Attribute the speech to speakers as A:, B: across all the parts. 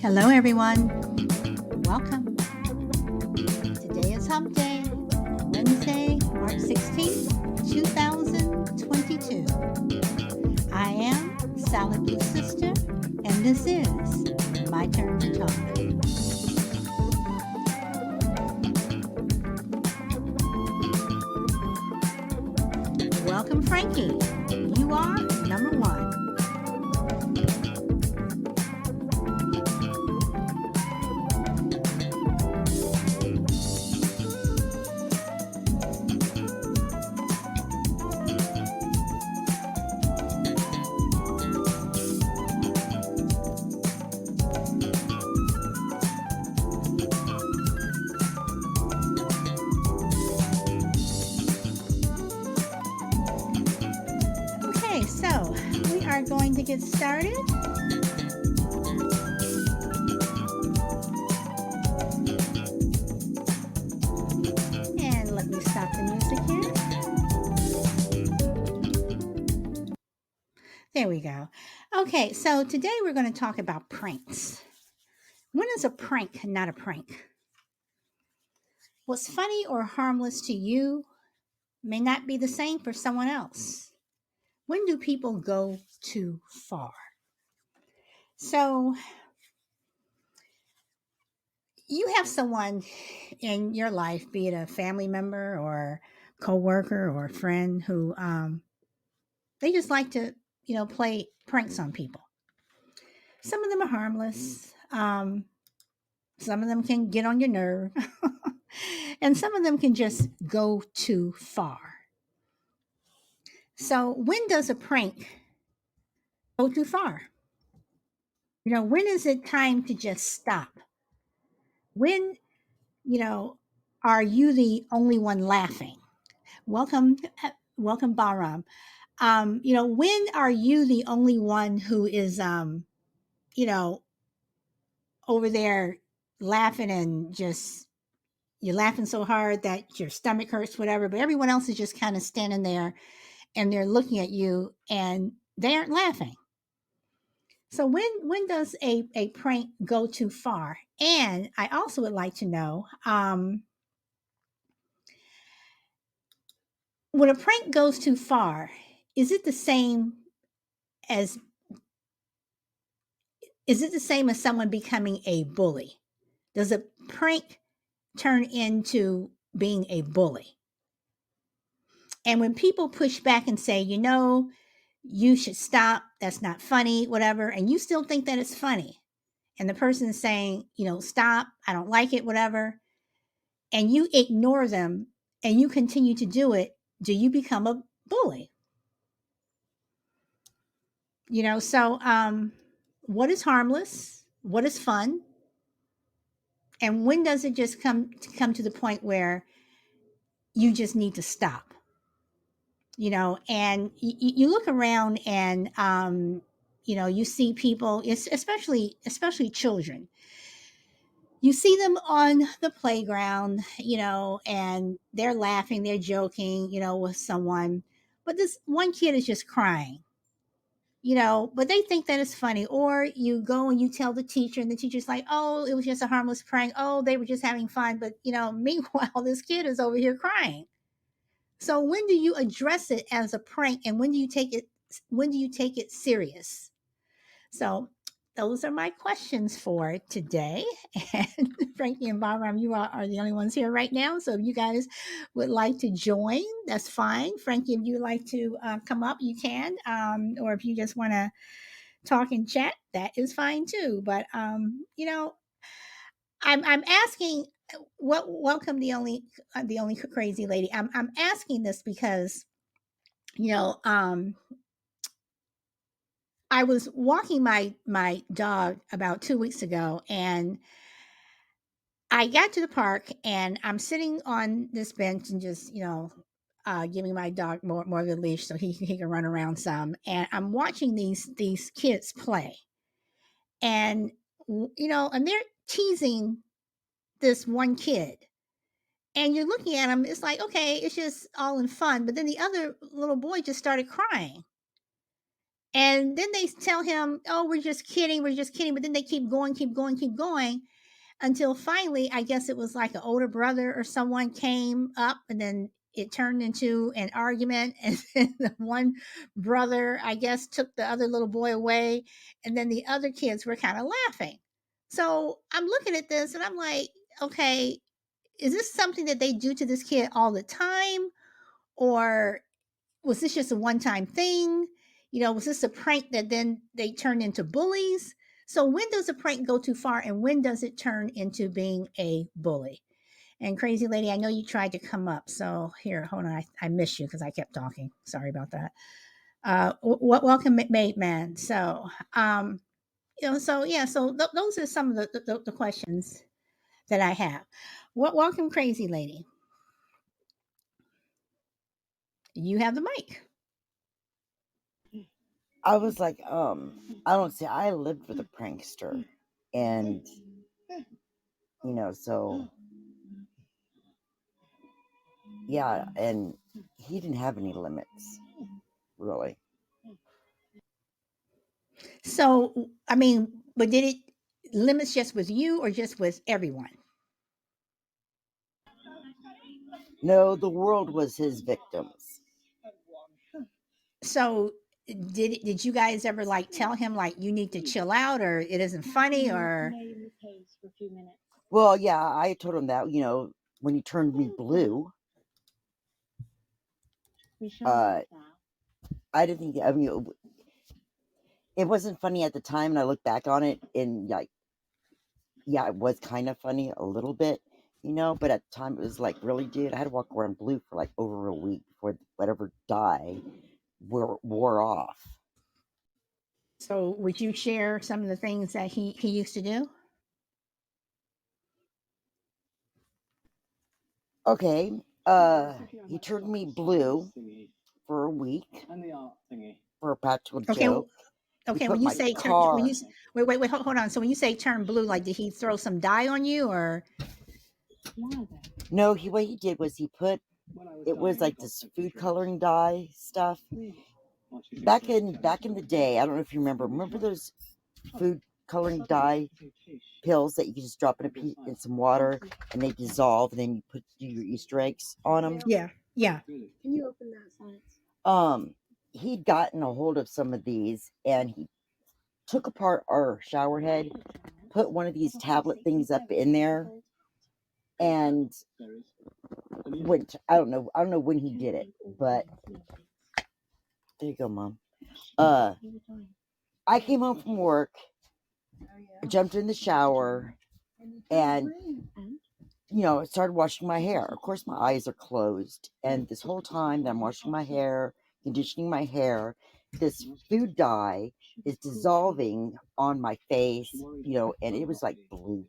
A: Hello, everyone. Welcome. Today is Hump Day, Wednesday, March 16th, 2022. I am Salad Blue Sister, and this is My Turn to Talk. Welcome, Frankie. You are number one. Okay, so we are going to get started. And let me stop the music here. There we go. Okay, so today we're going to talk about pranks. When is a prank not a prank? What's funny or harmless to you may not be the same for someone else. When do people go too far? So, you have someone in your life, be it a family member or coworker or friend, who they just like to, play pranks on people. Some of them are harmless. Some of them can get on your nerve, and some of them can just go too far. So, when does a prank go too far? When is it time to just stop? When, you know, are you the only one laughing? Welcome, welcome, Bahram. When are you the only one who is, you know, over there laughing and just you're laughing so hard that your stomach hurts, whatever, but everyone else is just kind of standing there and they're looking at you and they aren't laughing. So when does a prank go too far? And I also would like to know, when a prank goes too far, is it the same as is it the same as someone becoming a bully? Does a prank turn into being a bully? And when people push back and say, you should stop, that's not funny, whatever, and you still think that it's funny, and the person is saying, stop, I don't like it, whatever, and you ignore them and you continue to do it, do you become a bully? So what is harmless? What is fun? And when does it just come to the point where you just need to stop? And you look around and you see people, especially children. You see them on the playground, and they're laughing, they're joking, with someone, but this one kid is just crying, but they think that it's funny. Or you go and you tell the teacher, and the teacher's like, oh, it was just a harmless prank. Oh, they were just having fun. But, meanwhile, this kid is over here crying. So when do you address it as a prank, and when do you take it serious? So those are my questions for today. And Frankie and Barbara, you are the only ones here right now. So if you guys would like to join, that's fine. Frankie, if you'd like to come up, you can. Or if you just want to talk and chat, that is fine too. But I'm asking. Welcome, the only crazy lady. I'm asking this because you know um I was walking my dog about 2 weeks ago, and I got to the park, and I'm sitting on this bench and just giving my dog more of a leash so he can run around some. And I'm watching these kids play, and and they're teasing this one kid. And you're looking at him, it's like, okay, it's just all in fun. But then the other little boy just started crying. And then they tell him, "Oh, we're just kidding, we're just kidding." But then they keep going, keep going, keep going until finally, I guess it was like an older brother or someone came up, and then it turned into an argument. And then the one brother, I guess, took the other little boy away, and then the other kids were kind of laughing. So I'm looking at this and I'm like, okay, is this something that they do to this kid all the time? Or was this just a one-time thing? Was this a prank that then they turned into bullies? So when does a prank go too far and when does it turn into being a bully? And crazy lady, I know you tried to come up. So here, hold on. I missed you because I kept talking. Sorry about that. Welcome, mate man. So, so yeah, so those are some of the questions that I have. Welcome, crazy lady. You have the mic.
B: I was like, I don't see. I lived with a prankster, and so yeah, and he didn't have any limits, really.
A: So, I mean, but did it limits just with you or just with everyone?
B: No, the world was his victims.
A: So, did you guys ever like tell him like you need to chill out or it isn't funny or
B: Well, yeah, I told him that. When he turned me blue, uh, I didn't think. I mean, it wasn't funny at the time, and I look back on it, and like, yeah, it was kind of funny a little bit, but at the time it was like, really, dude, I had to walk around blue for like over a week before whatever dye wore off.
A: so would you share some of the things that he used to do?
B: Okay, he turned me blue for a week for a practical
A: Okay,
B: joke. He
A: okay, when
B: put
A: you
B: my
A: say turn when
B: car.
A: you wait, hold on. So when you say turn blue, like did he throw some dye on you or
B: No, what he did was he put, it was like this food coloring dye stuff. Back in the day, I don't know if you remember those food coloring dye pills that you can just drop in in some water and they dissolve, and then you do your Easter eggs on them.
A: yeah, yeah.
B: He'd gotten a hold of some of these, and he took apart our shower head, put one of these tablet things up in there, and went. I don't know when he did it, but there you go, Mom. I came home from work, jumped in the shower, and started washing my hair. Of course, my eyes are closed, and this whole time that I'm washing my hair, conditioning my hair, this food dye is dissolving on my face, and it was like blue.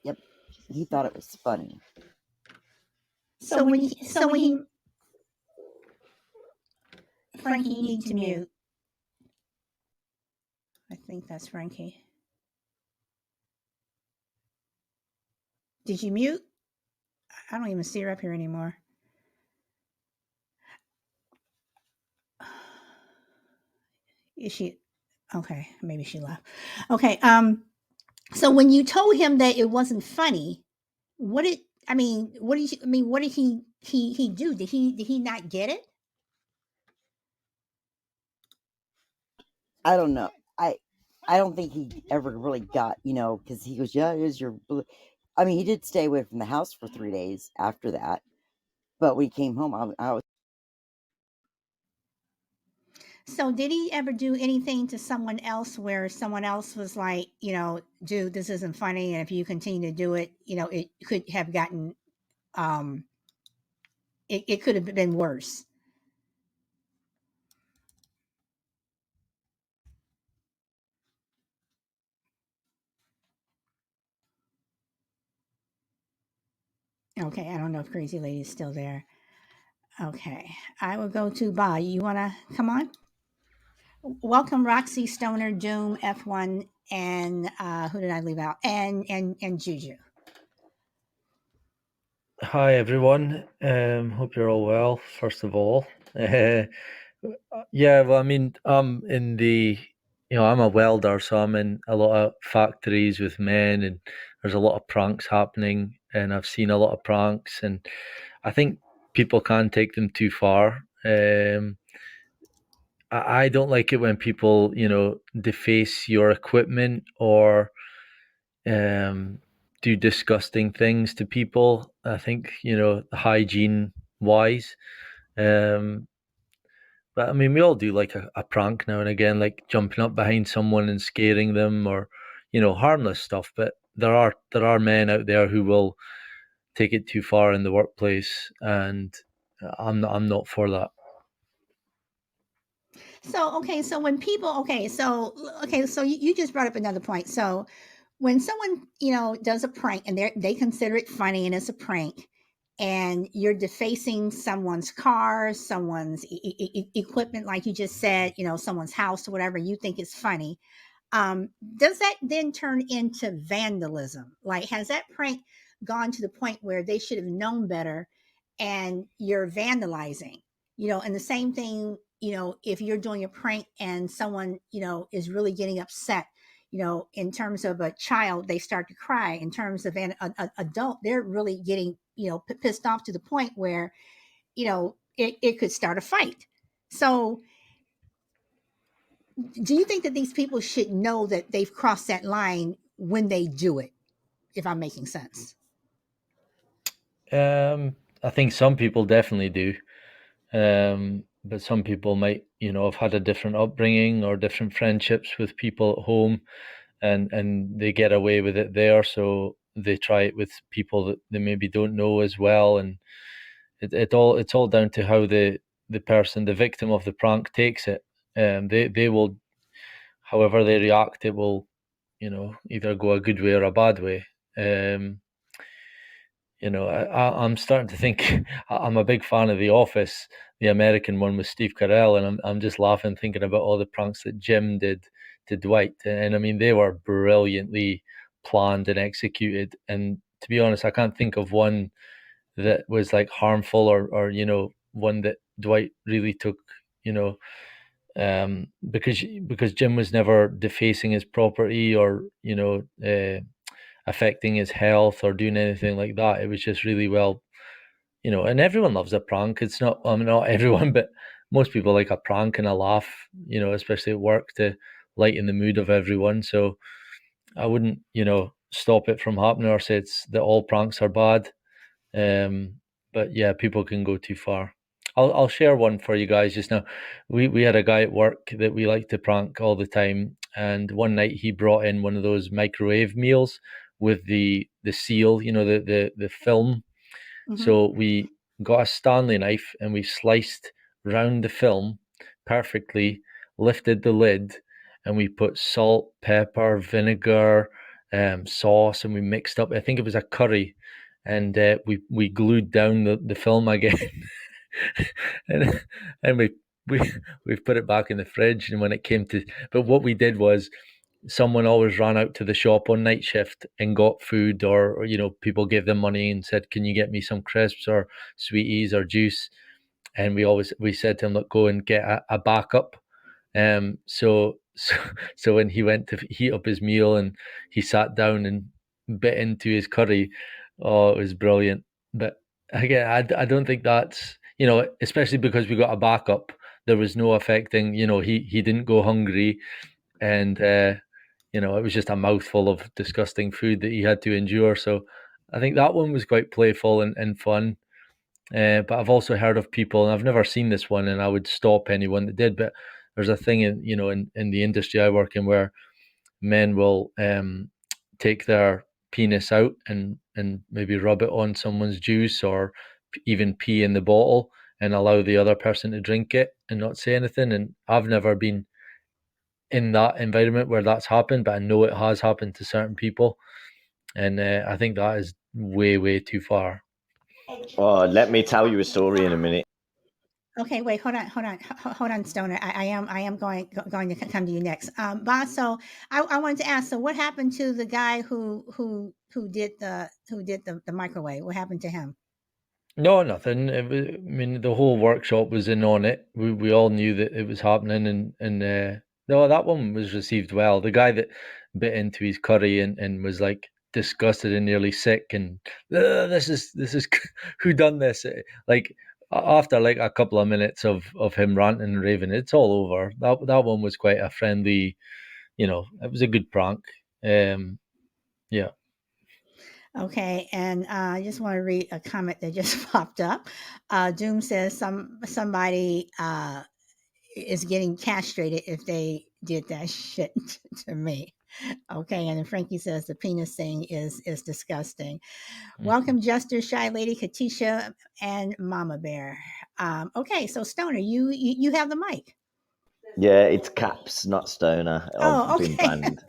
B: Yep, he thought it was funny.
A: So when he Frankie, you need to mute. I think that's Frankie. Did you mute? I don't even see her up here anymore. Is she okay? Maybe she left. Okay. So when you told him that it wasn't funny, what did I mean? What did you, I mean? What did he do? Did he not get it?
B: I don't know. I don't think he ever really got, because he goes, yeah, it is your blue. I mean, he did stay away from the house for 3 days after that, but when he came home, I was.
A: So did he ever do anything to someone else where someone else was like, dude, this isn't funny, and if you continue to do it, it could have gotten, um, it could have been worse. Okay, I don't know if Crazy Lady is still there. Okay, I will go to Ba. You want to come on? Welcome, Roxy, Stoner, Doom, F1, and who did I leave out? And Juju.
C: Hi everyone. Hope you're all well. First of all, uh, yeah. Well, I mean, I'm in the, I'm a welder, so I'm in a lot of factories with men, and there's a lot of pranks happening, and I've seen a lot of pranks, and I think people can take them too far. I don't like it when people, deface your equipment or um, do disgusting things to people. I think, hygiene wise. Um, but I mean, we all do like a prank now and again, like jumping up behind someone and scaring them, or harmless stuff. But there are men out there who will take it too far in the workplace, and I'm not for that.
A: So okay, so when people okay, so you just brought up another point. So when someone does a prank and they consider it funny and it's a prank, and you're defacing someone's car, someone's equipment, like you just said, someone's house or whatever, you think is funny. Does that then turn into vandalism? Like, has that prank gone to the point where they should have known better and you're vandalizing? And the same thing, if you're doing a prank and someone, is really getting upset, in terms of a child, they start to cry. In terms of an adult, they're really getting, pissed off to the point where, it could start a fight. So, do you think that these people should know that they've crossed that line when they do it, if I'm making sense?
C: I think some people definitely do. But some people might, have had a different upbringing or different friendships with people at home, and they get away with it there. So they try it with people that they maybe don't know as well, and it's all down to how the person, the victim of the prank, takes it. They will, however they react, it will, either go a good way or a bad way. Um, I'm starting to think I'm a big fan of The Office, the American one with Steve Carell, and I'm just laughing thinking about all the pranks that Jim did to Dwight, and I mean they were brilliantly planned and executed. And to be honest, I can't think of one that was like harmful, or one that Dwight really took, you know, because Jim was never defacing his property or affecting his health or doing anything like that. It was just really well, and everyone loves a prank. It's not, I mean, not everyone, but most people like a prank and a laugh, especially at work, to lighten the mood of everyone. So I wouldn't, stop it from happening or say it's that all pranks are bad. Um, but yeah, people can go too far. I'll share one for you guys just now. We had a guy at work that we like to prank all the time, and one night he brought in one of those microwave meals with the seal, the film.
A: Hmm.
C: So we got a Stanley knife and we sliced round the film perfectly, lifted the lid, and we put salt, pepper, vinegar, sauce, and we mixed up. I think it was a curry, and we glued down the film again, and and we we've put it back in the fridge. And when it came to, but what we did was someone always ran out to the shop on night shift and got food, or people gave them money and said, can you get me some crisps or sweeties or juice? And we said to him, look, go and get a backup. So so when he went to heat up his meal and he sat down and bit into his curry, oh, it was brilliant. But again, I don't think that's, especially because we got a backup, there was no affecting, he didn't go hungry, and it was just a mouthful of disgusting food that he had to endure. So I think that one was quite playful and fun. But I've also heard of people, and I've never seen this one, and I would stop anyone that did. But there's a thing in the industry I work in where men will take their penis out and maybe rub it on someone's juice, or even pee in the bottle and allow the other person to drink it and not say anything. And I've never been in that environment where that's happened, but I know it has happened to certain people, and I think that is way, way too far.
D: Oh, let me tell you a story in a minute.
A: Okay, wait, hold on, Stoner. I am going to come to you next. Boss, so I wanted to ask. So, what happened to the guy who did the microwave? What happened to him?
C: No, nothing. I mean, the whole workshop was in on it. We all knew that it was happening, and no, that one was received well. The guy that bit into his curry and was like disgusted and nearly sick, and this is who done this? Like after like a couple of minutes of him ranting and raving, it's all over. That one was quite a friendly, it was a good prank. Yeah.
A: Okay, and I just want to read a comment that just popped up. Doom says somebody is getting castrated if they did that shit to me. Okay, and then Frankie says the penis thing is disgusting. Welcome, Jester, Shy Lady, Katisha, and Mama Bear. Okay, so Stoner, you have the mic.
D: Yeah, it's Caps, not Stoner.
A: Oh,
D: I've been
A: okay.
D: banned.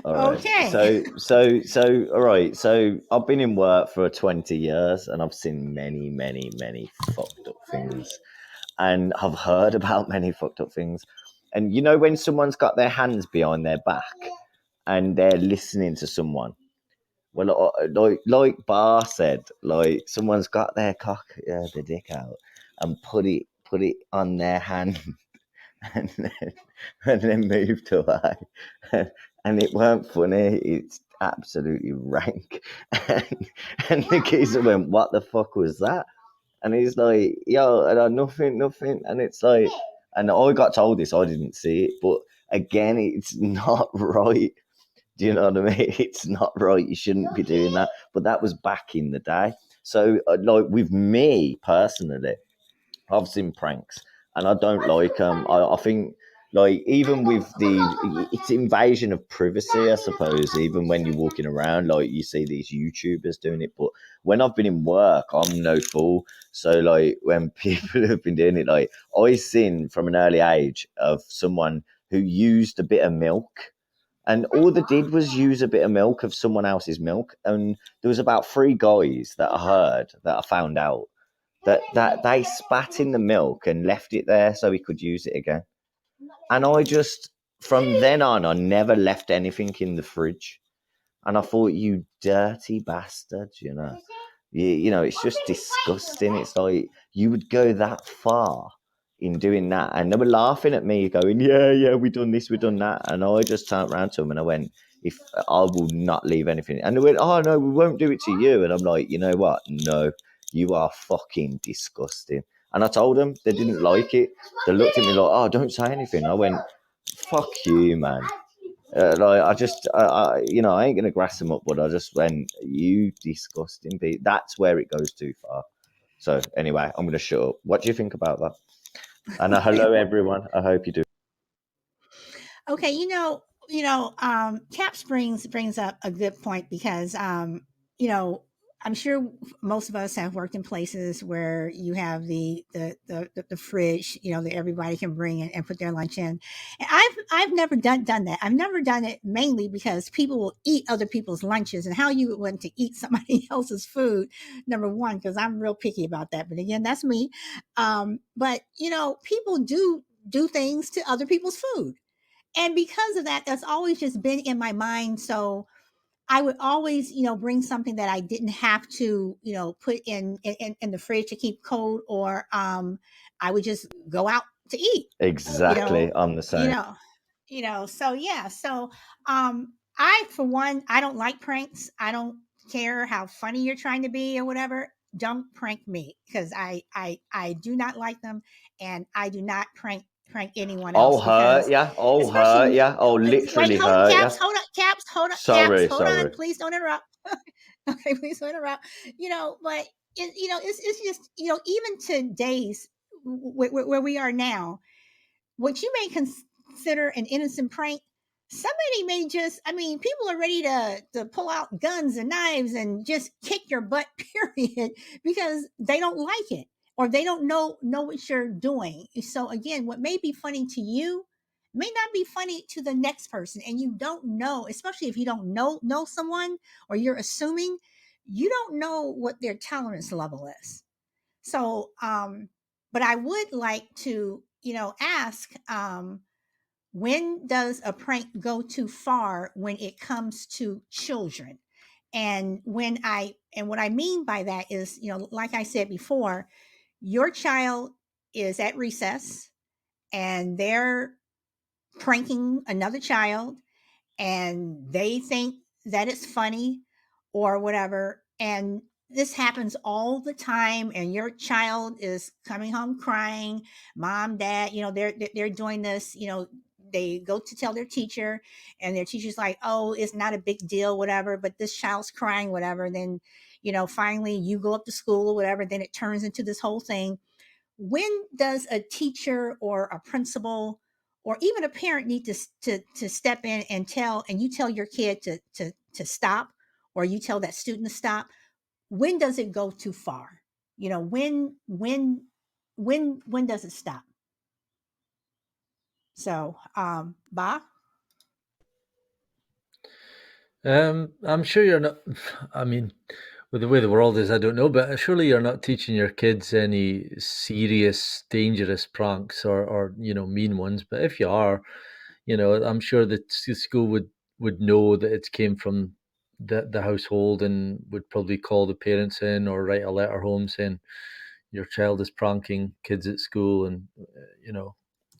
D: All right.
A: Okay.
D: So, all right. So, I've been in work for 20 years and I've seen many, many, many fucked up things. And I've heard about many fucked up things. And you know, when someone's got their hands behind their back and they're listening to someone, well, like Bar said, like someone's got their the dick out and put it on their hand and then moved away. And it weren't funny. It's absolutely rank. And the geezer went, "What the fuck was that?" And he's like, "Yo, nothing, nothing." And it's like, and I got told this, I didn't see it, but again, it's not right. Do you know what I mean? It's not right. You shouldn't be doing that. But that was back in the day. So, like with me personally, I've seen pranks and I don't like them. I think like even with it's invasion of privacy, I suppose. Even when you're walking around, like you see these YouTubers doing it, but when I've been in work, I'm no fool. So like when people have been doing it, like I seen from an early age of someone who used a bit of milk. And all they did was use a bit of milk of someone else's milk. And there was about 3 guys that I heard that I found out that they spat in the milk and left it there so he could use it again. And I just, from then on, I never left anything in the fridge. And I thought, you dirty bastard, it's just disgusting. It's like you would go that far in doing that. And they were laughing at me, going, yeah, we done this, we done that. And I just turned around to them and I went, if I will not leave anything. And they went, oh, no, we won't do it to you. And I'm like, you know what? No, you are fucking disgusting. And I told them they didn't like it. They looked at me like, oh, don't say anything. I went, fuck you, man. Like I ain't gonna grass them up, but I just went, you disgusting Pete. That's where it goes too far. So anyway, I'm gonna shut up. What do you think about that? And hello everyone. I hope you do.
A: Okay, Caps brings up a good point because you know, I'm sure most of us have worked in places where you have the fridge, that everybody can bring in and put their lunch in. And I've never done that. I've never done it mainly because people will eat other people's lunches, and how you would want to eat somebody else's food. Number one, because I'm real picky about that. But again, that's me. But people do things to other people's food, and because of that, that's always just been in my mind. So I would always, bring something that I didn't have to, put in the fridge to keep cold, or I would just go out to eat. you
D: Exactly.
A: know
D: I'm the
A: you
D: same.
A: know so yeah. So I, for one, I don't like pranks. I don't care how funny you're trying to be or whatever. Don't prank me, because I do not like them, and I do not prank anyone
D: I'll
A: else,
D: hurt
A: because
D: ya. I'll hurt
A: especially,
D: ya. I'll
A: wait,
D: literally
A: hold,
D: hurt ya.
A: Caps, hold on, Caps,
D: Sorry,
A: hold on,
D: sorry.
A: please don't interrupt. Okay, please don't interrupt. But it's just, even today's, where we are now, what you may consider an innocent prank, somebody may just, I mean, people are ready to pull out guns and knives and just kick your butt, period, because they don't like it, or they don't know what you're doing. So again, what may be funny to you may not be funny to the next person, and you don't know, especially if you don't know someone, or you're assuming, you don't know what their tolerance level is. So, but I would like to, ask, when does a prank go too far when it comes to children? And what I mean by that is, like I said before, your child is at recess and they're pranking another child and they think that it's funny or whatever. And this happens all the time. And your child is coming home crying, mom, dad, they're doing this, they go to tell their teacher and their teacher's like, oh, it's not a big deal, whatever, but this child's crying, whatever. Then, finally you go up to school or whatever, then it turns into this whole thing. When does a teacher or a principal or even a parent need to step in and you tell your kid to stop, or you tell that student to stop? When does it go too far? When does it stop? So, Bob.
C: I'm sure you're not. I mean, with the way the world is, I don't know, but surely you're not teaching your kids any serious, dangerous pranks or mean ones. But if you are, I'm sure that the school would know that it came from the household and would probably call the parents in or write a letter home saying your child is pranking kids at school, and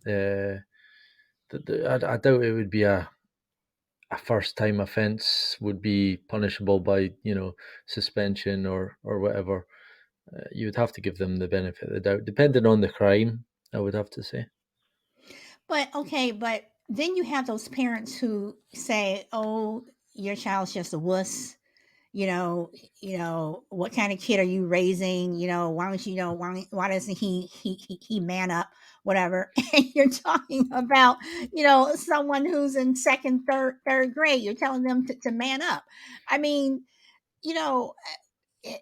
C: uh, I doubt it would be a first time offense would be punishable by suspension or whatever. You would have to give them the benefit of the doubt, depending on the crime, I would have to say.
A: But okay, but then you have those parents who say, "Oh, your child's just a wuss. You know, what kind of kid are you raising? Why don't why doesn't he man up, whatever?" And you're talking about, someone who's in second, third grade. You're telling them to man up. I mean, you know, eh,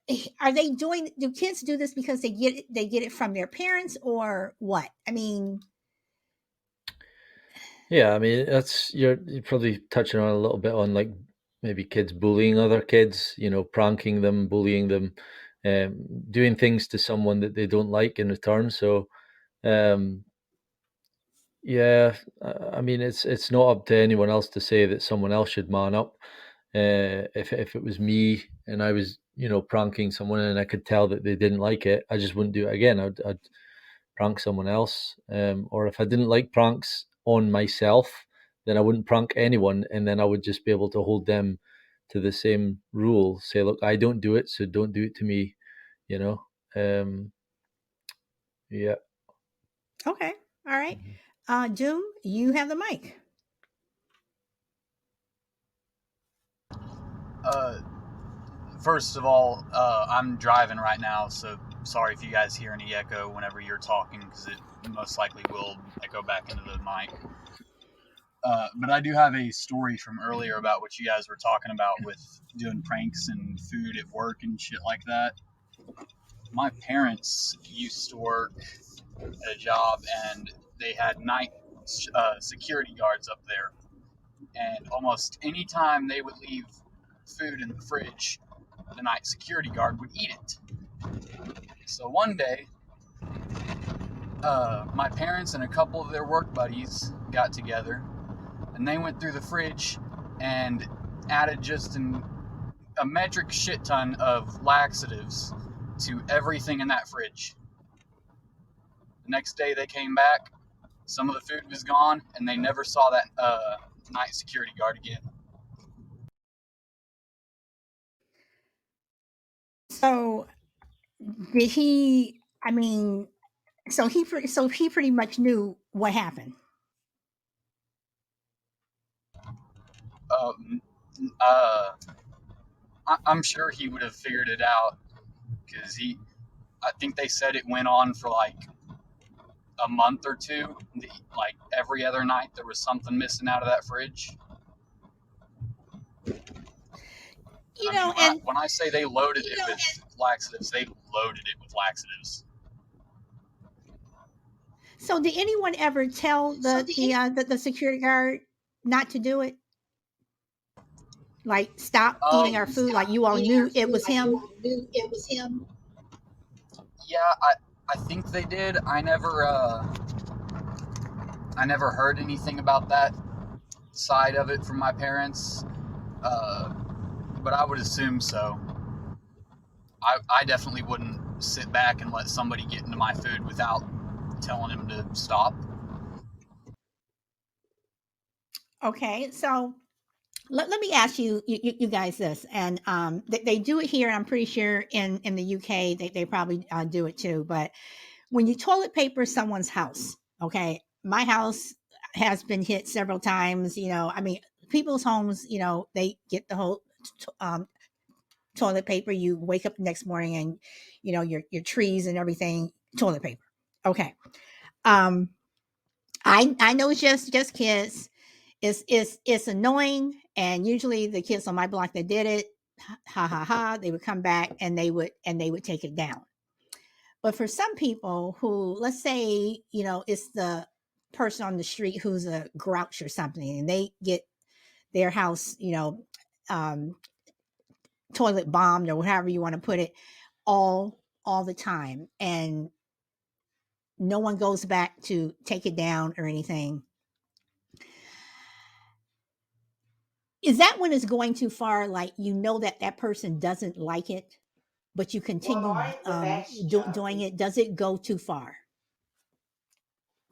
A: eh, are they doing? Do kids do this because they get it from their parents or what? I mean,
C: Yeah, I mean that's you're probably touching on a little bit on like maybe kids bullying other kids, pranking them, bullying them, doing things to someone that they don't like in return. So um, yeah, I mean it's not up to anyone else to say that someone else should man up. If it was me and I was pranking someone and I could tell that they didn't like it, I just wouldn't do it again. I'd prank someone else. Or if I didn't like pranks on myself, then I wouldn't prank anyone, and then I would just be able to hold them to the same rule. Say, look, I don't do it, so don't do it to me. You know. Yeah.
A: okay, all right. Doom, you have the mic.
E: First of all, I'm driving right now, so sorry if you guys hear any echo whenever you're talking, because it most likely will echo back into the mic. But I do have a story from earlier about what you guys were talking about with doing pranks and food at work and shit like that. My parents used to work at a job, and they had night security guards up there. And almost any time they would leave food in the fridge, the night security guard would eat it. So one day, my parents and a couple of their work buddies got together, and they went through the fridge and added just a metric shit ton of laxatives to everything in that fridge. The next day they came back, some of the food was gone, and they never saw that night security guard again.
A: So did he? I mean, so he pretty much knew what happened.
E: Um, uh, I'm sure he would have figured it out, because I think they said it went on for like a month or two. Like every other night, there was something missing out of that fridge. I mean,
A: And
E: when I say they loaded it with laxatives, they loaded it with laxatives.
A: so did anyone ever tell the security guard not to do it? Like stop eating our food. Like you all knew it was him.
E: Yeah, I think they did. I never heard anything about that side of it from my parents. but I would assume so. I definitely wouldn't sit back and let somebody get into my food without telling him to stop.
A: Okay, so let me ask you guys this, and they do it here. I'm pretty sure in the UK they probably do it too. But when you toilet paper someone's house, okay, my house has been hit several times. I mean, people's homes, they get the whole toilet paper. You wake up the next morning and your trees and everything toilet paper. Okay, um, I know it's just kids. It's annoying, and usually the kids on my block that did it, ha ha ha, they would come back and they would take it down. But for some people who, let's say, it's the person on the street who's a grouch or something, and they get their house, um, toilet bombed or whatever you want to put it, all the time, and no one goes back to take it down or anything. Is that when it's going too far? Like, that person doesn't like it, but you continue doing it. Does it go too far?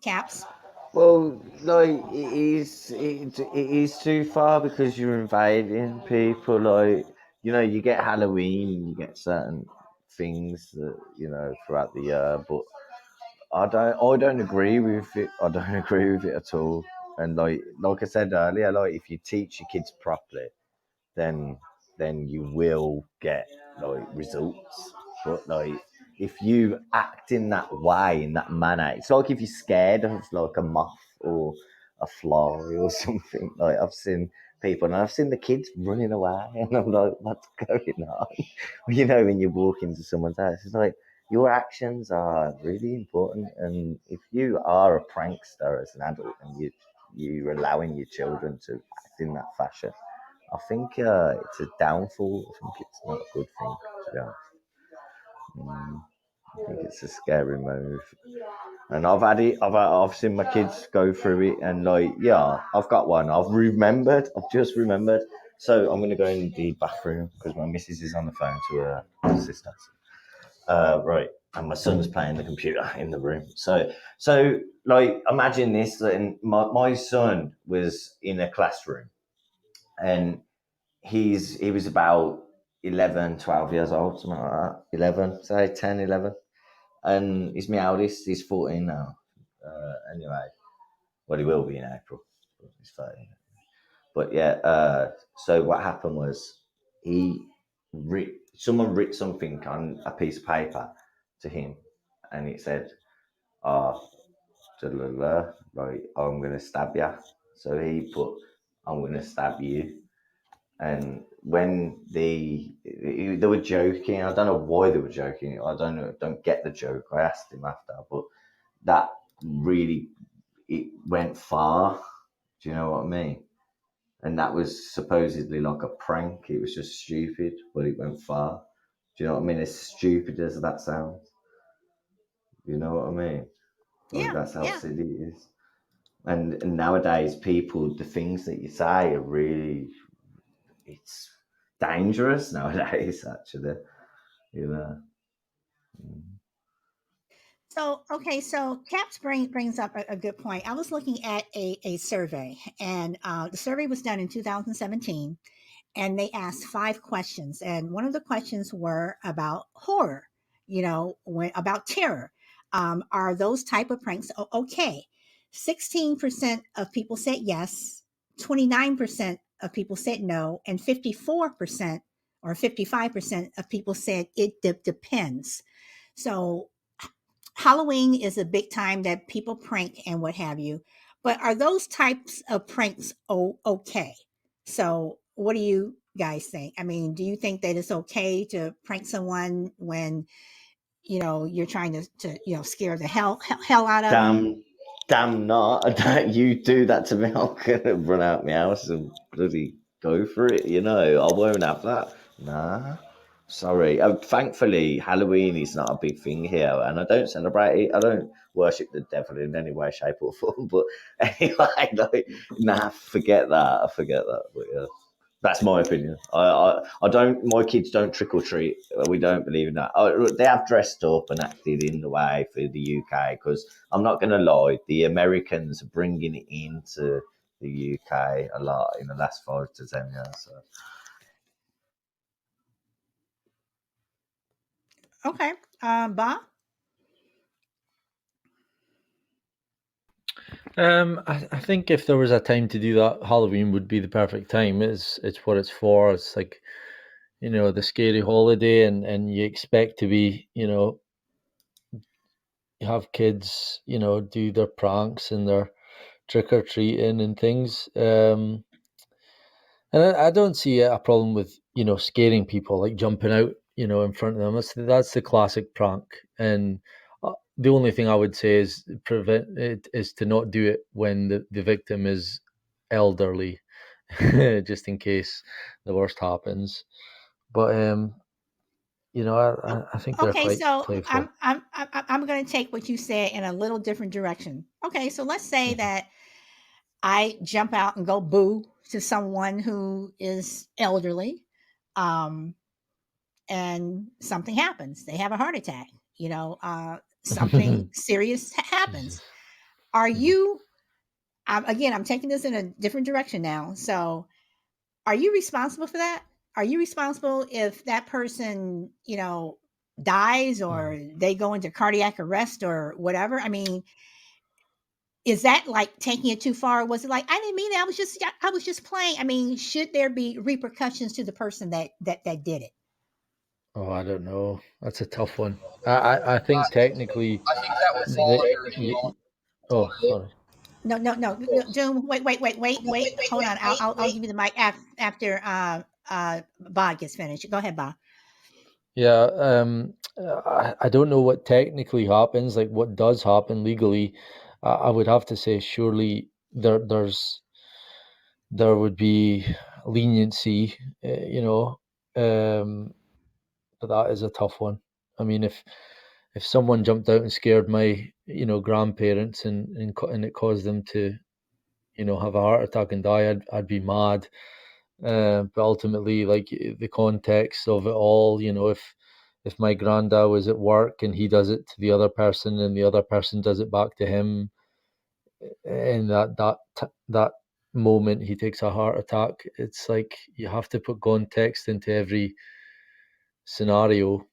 A: Caps?
D: Well, like it is too far because you're invading people. Like, you get Halloween, you get certain things that throughout the year, but I don't agree with it. I don't agree with it at all. And like I said earlier, like if you teach your kids properly, then you will get like results. But like if you act in that way, in that manner, it's like if you're scared of like a moth or a fly or something. Like I've seen people, and I've seen the kids running away, and I'm like, what's going on? When you walk into someone's house, it's like your actions are really important, and if you are a prankster as an adult and you're allowing your children to act in that fashion, I think it's a downfall. I think it's not a good thing, to be honest. I think it's a scary move. And I've had it. I've seen my kids go through it, and like, yeah, I've got one. I've just remembered. So I'm gonna go in the bathroom because my missus is on the phone to her sister. Right, and my son's playing the computer in the room. So like, imagine this. And my son was in a classroom, and he was about 11, 12 years old, something like that. 11, say 10, 11. And he's my eldest. He's 14 now. Anyway, well, he will be in April. He's 13. But yeah, so what happened was someone wrote something on a piece of paper to him, and it said, "Oh, like, I'm gonna stab you." So he put, "I'm gonna stab you." And when they were joking, I don't know why they were joking. I don't get the joke. I asked him after, but that really, it went far. Do you know what I mean? And that was supposedly like a prank. It was just stupid, but it went far. Do you know what I mean? As stupid as that sounds, you know what I mean? Like,
A: Yeah,
D: that's how
A: yeah.
D: silly it is. And nowadays, people, the things that you say are really, it's dangerous nowadays. Actually, you know.
A: So, okay, so Caps brings up a good point. I was looking at a survey, and the survey was done in 2017, and they asked 5 questions, and one of the questions were about horror, about terror. Are those type of pranks okay? 16% of people said yes, 29% of people said no, and 54% or 55% of people said it depends. So Halloween is a big time that people prank and what have you. But are those types of pranks okay? So, what do you guys think? I mean, do you think that it's okay to prank someone when you're trying to scare the hell out of them?
D: Damn not. You do that to me, I'm gonna run out my house and bloody go for it. I won't have that. Nah. Sorry. Thankfully, Halloween is not a big thing here, and I don't celebrate it. I don't worship the devil in any way, shape, or form. But anyway, like, nah, forget that. I forget that. But yeah. That's my opinion. I don't. My kids don't trick or treat. We don't believe in that. They have dressed up and acted in the way for the UK because I'm not going to lie, the Americans are bringing it into the UK a lot in the last 5 to 10 years. So.
A: Okay. Bob?
C: I think if there was a time to do that, Halloween would be the perfect time. It's what it's for. It's like, the scary holiday, and you expect to be, have kids, do their pranks and their trick or treating and things. And I don't see a problem with scaring people, like jumping out in front of them. That's the classic prank. And the only thing I would say is prevent it is to not do it when the victim is elderly, just in case the worst happens. But I think they're
A: Okay,
C: quite
A: so I'm
C: playful.
A: I'm I'm I'm going to take what you said in a little different direction. Okay, so let's say
C: Mhm.
A: that I jump out and go boo to someone who is elderly, um, and something happens. They have a heart attack. Something serious happens.
C: Jesus.
A: Are
C: Mhm.
A: you? Again, I'm taking this in a different direction now. So, are you responsible for that? Are you responsible if that person, dies
C: Mhm.
A: or they go into cardiac arrest or whatever? I mean, is that like taking it too far? Was it like I didn't mean it? I was just playing. I mean, should there be repercussions to the person that did it?
C: Oh, I don't know. That's a tough one. I think technically
E: I think that would fall
C: the
E: under
C: oh, sorry.
A: No, no, no, no, Doom. Wait. Hold on. I'll give you the mic after Bob gets finished. Go ahead, Bob.
C: Yeah, I don't know what technically happens, like what does happen legally. I would have to say surely there would be leniency, um, but that is a tough one. I mean, if someone jumped out and scared my grandparents and it caused them to have a heart attack and die, I'd be mad. But ultimately, like the context of it all, if my granddad was at work and he does it to the other person and the other person does it back to him, and that moment he takes a heart attack, it's like you have to put context into every scenario.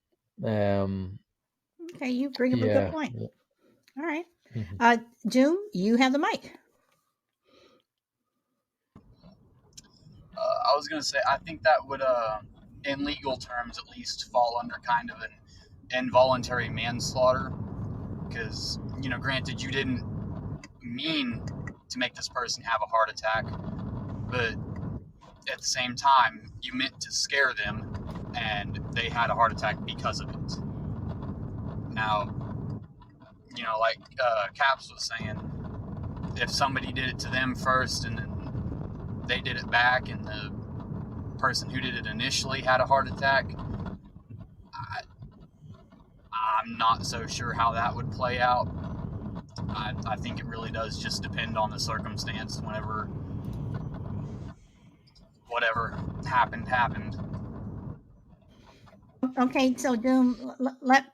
C: Um,
A: Okay, you bring up a good
C: yeah.
A: point. All right,
C: Mhm.
A: uh, Doom, you have the mic.
E: I was gonna say, I think that would, in legal terms at least, fall under kind of an involuntary manslaughter, because granted, you didn't mean to make this person have a heart attack, but at the same time, you meant to scare them, and they had a heart attack because of it. Now, like Caps was saying, if somebody did it to them first and then they did it back, and the person who did it initially had a heart attack, I, I'm not so sure how that would play out. I think it really does just depend on the circumstance. Whatever happened.
A: Okay, so Doom, let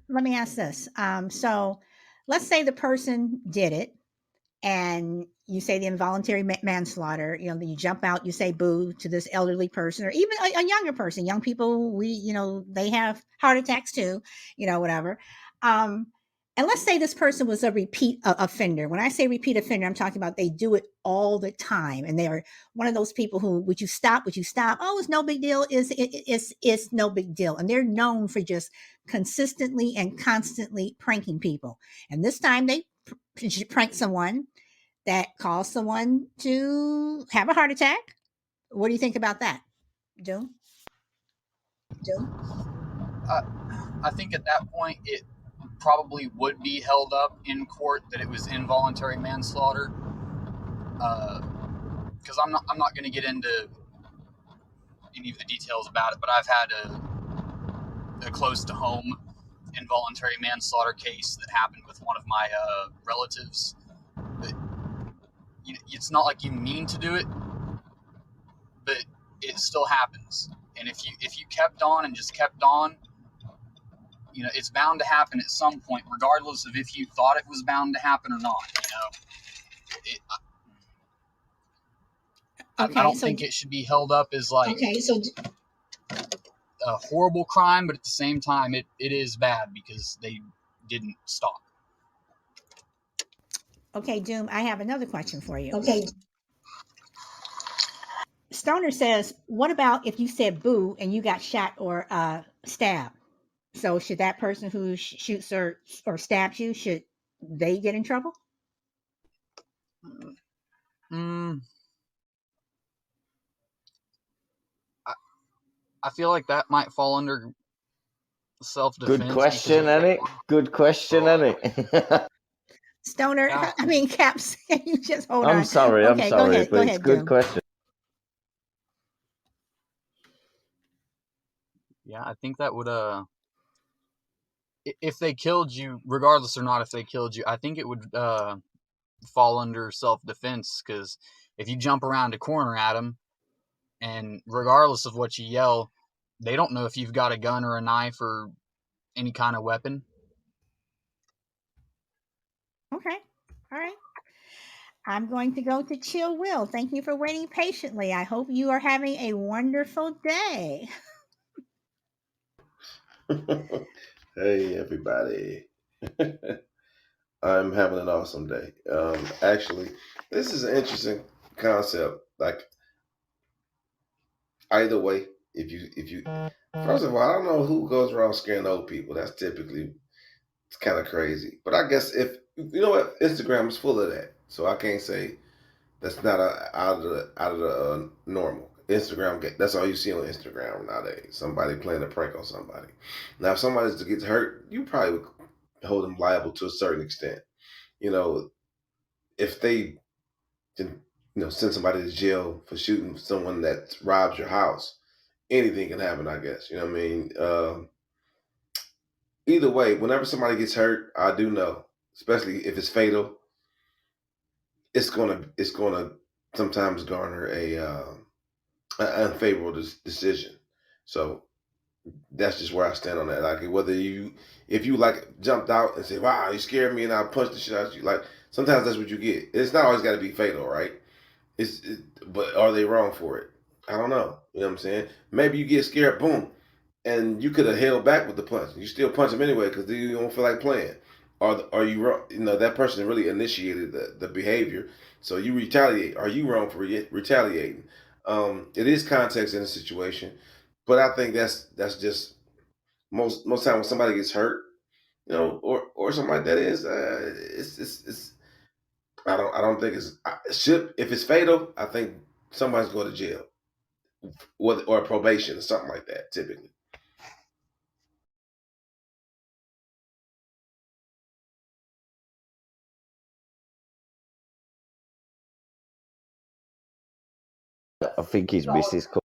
A: me ask this. So let's say the person did it, and you say the involuntary manslaughter. You jump out, you say boo to this elderly person, or even a younger person. Young people, they have heart attacks too, whatever. Um, and let's say this person was a repeat offender. When I say repeat offender, I'm talking about they do it all the time, and they are one of those people who, would you stop? Would you stop? Oh, it's no big deal. It's no big deal, and they're known for just consistently and constantly pranking people. And this time they prank someone that caused someone to have a heart attack. What do you think about that, Joe?
E: Uh, I think at that point it probably would be held up in court that it was involuntary manslaughter. Because I'm not going to get into any of the details about it, but I've had a close to home involuntary manslaughter case that happened with one of my relatives. But it's not like you mean to do it, but it still happens. And if you kept on and just kept on, it's bound to happen at some point, regardless of if you thought it was bound to happen or not. It, I don't think it should be held up as like a horrible crime, but at the same time, it is bad because they didn't stop.
A: Okay, Doom, I have another question for you.
F: Okay.
A: Stoner says, what about if you said boo and you got shot or stabbed? So should that person who shoots or stabs you, should they get in trouble?
E: I feel like that might fall under self-defense.
D: Good question, Annie. Good question, Annie.
A: Stoner, I mean, Caps, can you just hold on?
D: I'm sorry,
A: Okay,
D: go
A: ahead,
D: but it's a good
A: Doom.
D: question.
E: Yeah, I think that would if they killed you, regardless or not if they killed you, I think it would fall under self-defense, because if you jump around a corner at them, and regardless of what you yell, they don't know if you've got a gun or a knife or any kind of weapon.
A: Okay, all right. I'm going to go to Chill Will. Thank you for waiting patiently. I hope you are having a wonderful day.
F: Hey, everybody. I'm having an awesome day. Actually, this is an interesting concept. Like, either way, if you first of all, I don't know who goes around scaring old people. That's typically, it's kind of crazy. But I guess if you know what, Instagram is full of that, so I can't say that's not out of the normal. Instagram, that's all you see on Instagram nowadays. Somebody playing a prank on somebody. Now, if somebody gets hurt, you probably would hold them liable to a certain extent. If they send somebody to jail for shooting someone that robs your house, anything can happen, I guess. You know what I mean? Either way, whenever somebody gets hurt, I do know, especially if it's fatal, it's gonna sometimes garner an unfavorable decision. So that's just where I stand on that. Like, if you like jumped out and said, "Wow, you scared me," and I punched the shit out of you, like, sometimes that's what you get. It's not always got to be fatal, right? But are they wrong for it? I don't know. You know what I'm saying? Maybe you get scared, boom, and you could have held back with the punch. You still punch them anyway because you don't feel like playing. Are you wrong? That person really initiated the behavior, so you retaliate. Are you wrong for retaliating? It is context in the situation, but I think that's just most time when somebody gets hurt, or something like that is it's I don't think it should, if it's fatal. I think somebody's going to jail, or probation or something like that. Typically.
D: I think his missus called.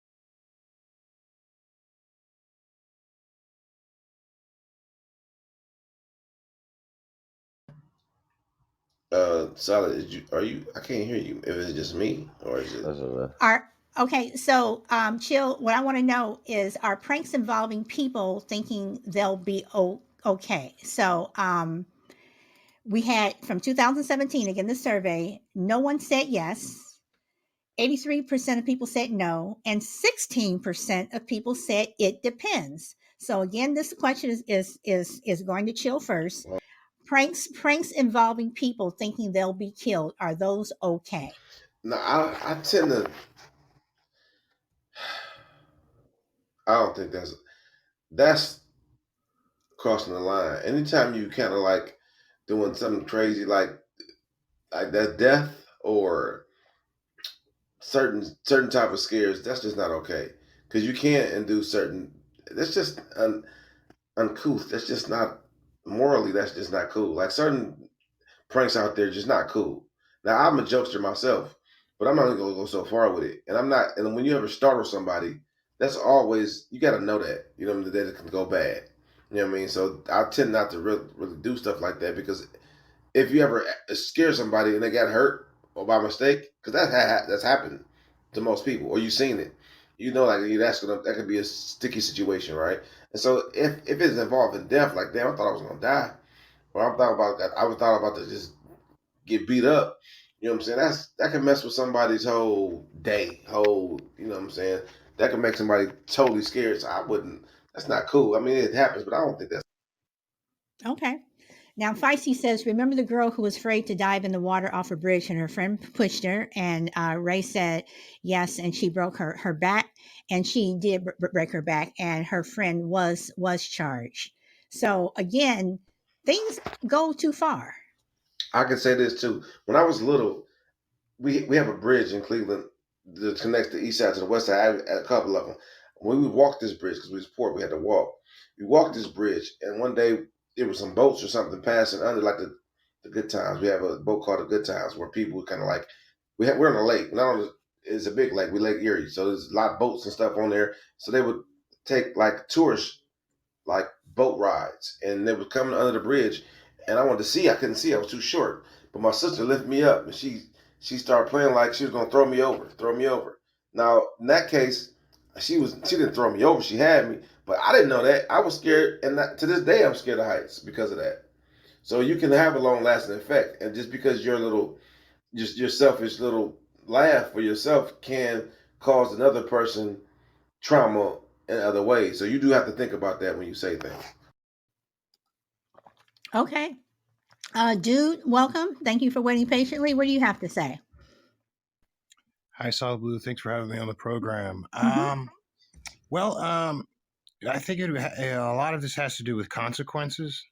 F: Solid. Are you? I can't hear you. If it's just me, or is it?
A: Okay, so Chill, what I want to know is, are pranks involving people thinking they'll be okay? So we had from 2017, again, the survey, no one said yes. 83% of people said no, and 16% of people said it depends. So again, this question is going to Chill first. Pranks involving people thinking they'll be killed, are those okay?
F: No, I tend to. I don't think that's crossing the line. Anytime you kind of like doing something crazy like that, death or certain type of scares, that's just not okay. Because you can't and do certain. That's just uncouth. That's just not morally. That's just not cool. Like, certain pranks out there just not cool. Now, I'm a jokester myself, but I'm not gonna go so far with it. And I'm not. And when you ever startle somebody, that's always, you got to know that. You know that it can go bad. You know what I mean? So I tend not to really do stuff like that, because if you ever scare somebody and they got hurt or by mistake, because that's happened to most people, or you've seen it, you know, like that could be a sticky situation, right? And so if it's involving death, like damn, I thought I was gonna die, or I'm thought about that, I was thought about to just get beat up. You know what I'm saying? That can mess with somebody's whole day, you know what I'm saying? That can make somebody totally scared. So I wouldn't. That's not cool. I mean, it happens, but I don't think that's
A: Okay. Now, Feisty says, remember the girl who was afraid to dive in the water off a bridge and her friend pushed her? And Ray said, yes, and she broke her back, and she did break her back, and her friend was charged. So again, things go too far.
F: I can say this too. When I was little, we have a bridge in Cleveland that connects the east side to the west side. A couple of them. When we walked this bridge because we was poor, we had to walk. We walked this bridge, and one day there was some boats or something passing under, like the Good Times. We have a boat called the Good Times where people kind of like we're on a lake. Not on it's a big lake. We Lake Erie, so there's a lot of boats and stuff on there. So they would take like tourists like boat rides, and they was coming under the bridge, and I wanted to see. I couldn't see. I was too short. But my sister lifted me up, and she started playing like she was gonna throw me over, throw me over. Now in that case, she didn't throw me over. She had me, but I didn't know that. I was scared, and to this day I'm scared of heights because of that. So you can have a long lasting effect, and just because your little, just your selfish little laugh for yourself can cause another person trauma in other ways. So you do have to think about that when you say things.
A: Okay. Dude, welcome. Thank you for waiting patiently. What do you have to say?
G: Hi, Solid Blue. Thanks for having me on the program.
A: Mhm.
G: Well, I think a lot of this has to do with consequences.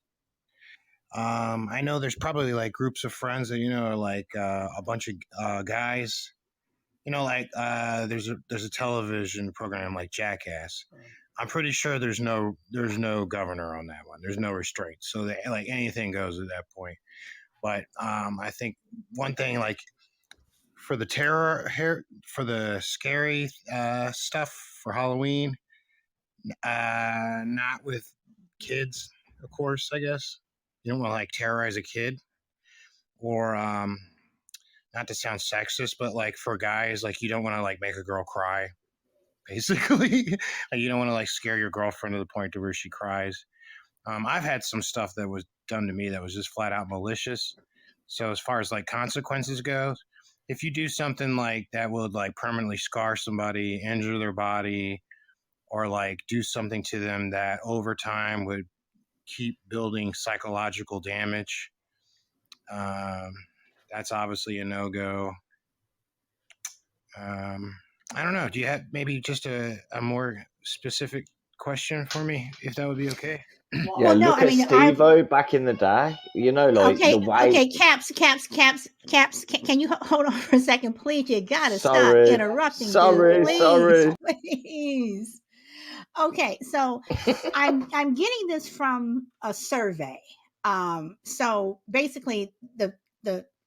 G: I know there's probably like groups of friends that are like a bunch of guys. Like there's a television program like Jackass. I'm pretty sure there's no governor on that one. There's no restraints, so that, like anything goes at that point. But I think one thing like for the for the scary stuff for Halloween, not with kids, of course. I guess you don't want to like terrorize a kid, or not to sound sexist, but like for guys, like you don't want to like make a girl cry. Basically, like, you don't want to like scare your girlfriend to the point to where she cries. I've had some stuff that was done to me that was just flat out malicious. So as far as like consequences go, if you do something like that would like permanently scar somebody, injure their body, or like do something to them that over time would keep building psychological damage, that's obviously a no-go. I don't know. Do you have maybe just a more specific question for me, if that would be okay?
D: Yeah,
A: Well, no,
D: look
A: I
D: at
A: mean, I
D: Steve-O back in the day. You know, like the
A: okay,
D: way.
A: okay, caps. Can you hold on for a second, please? You gotta stop
D: Sorry,
A: interrupting, dude.
D: sorry,
A: Please,
D: sorry.
A: please. Okay, so I'm getting this from a survey. So basically,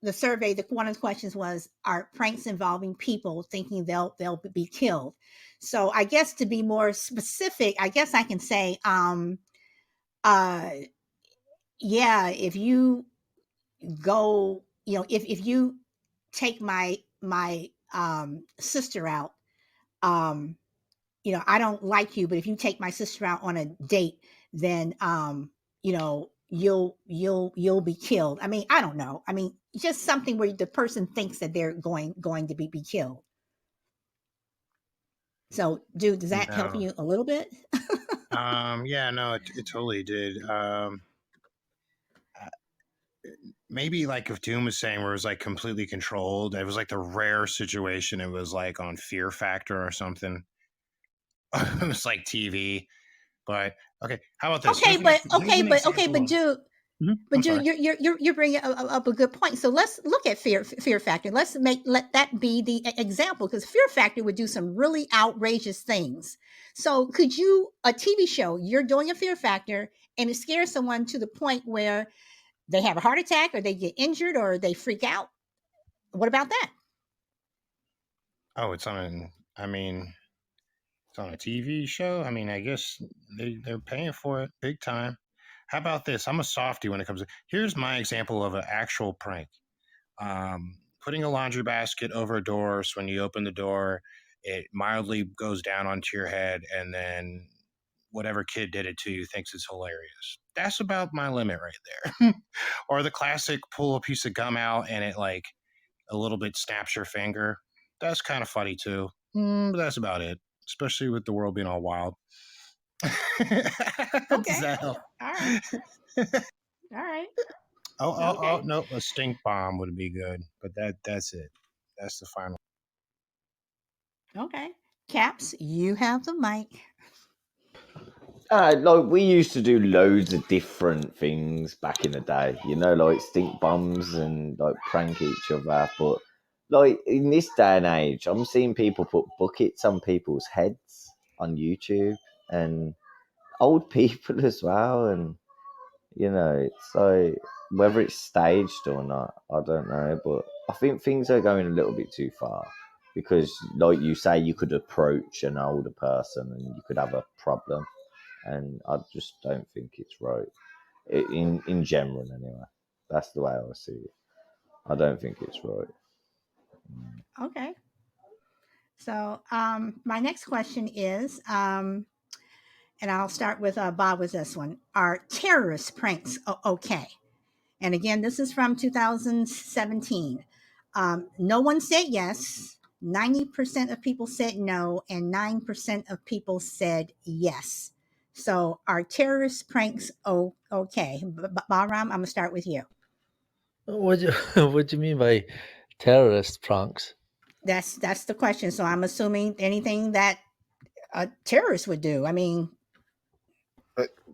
A: the survey, one of the questions was, are pranks involving people thinking they'll be killed? So I guess to be more specific, I guess I can say, uh, yeah, if you go, if you take my sister out, um I don't like you, but if you take my sister out on a date, then you'll be killed. I mean, I don't know. I mean, just something where the person thinks that they're going to be killed. So, dude, does that help
G: No.
A: you a little bit?
G: Yeah, no, it totally did. Maybe like if Doom was saying where it was like completely controlled, it was like the rare situation. It was like on Fear Factor or something. It was like TV, but okay. How about this?
A: Okay,
G: Here's an example
A: but
G: of.
A: dude,
G: I'm
A: but
G: sorry.
A: you're bringing up a good point. So let's look at fear factor. Let that be the example, because fear factor would do some really outrageous things. So could you, a TV show, you're doing a fear factor and it scares someone to the point where they have a heart attack or they get injured or they freak out? What about that?
G: Oh, it's on. I mean, it's on a TV show. I mean, I guess they're paying for it big time. How about this? I'm a softie when it comes to. Here's my example of an actual prank. Putting a laundry basket over a door, so when you open the door, it mildly goes down onto your head, and then whatever kid did it to you thinks it's hilarious. That's about my limit right there. Or the classic pull a piece of gum out and it like a little bit snaps your finger. That's kind of funny too. But that's about it, especially with the world being all wild.
A: Okay.
G: Does that help?
A: All right. All right.
G: Oh, no, a stink bomb would be good, but that's it. That's the final.
A: Okay. Caps, you have the mic.
D: Like we used to do loads of different things back in the day, like stink bombs and like prank each other. But like in this day and age, I'm seeing people put buckets on people's heads on YouTube and old people as well. And it's like whether it's staged or not, I don't know. But I think things are going a little bit too far because, like you say, you could approach an older person and you could have a problem. And I just don't think it's right. In general, anyway. That's the way I see it. I don't think it's right.
A: Okay. So my next question is, and I'll start with Bob with this one. Are terrorist pranks okay? And again, this is from 2017. No one said yes. 90% of people said no, and 9% of people said yes. So are terrorist pranks okay? Bahram, I'm going to start with you.
C: What do you, what do you mean by terrorist pranks?
A: That's the question. So I'm assuming anything that a terrorist would do. I mean,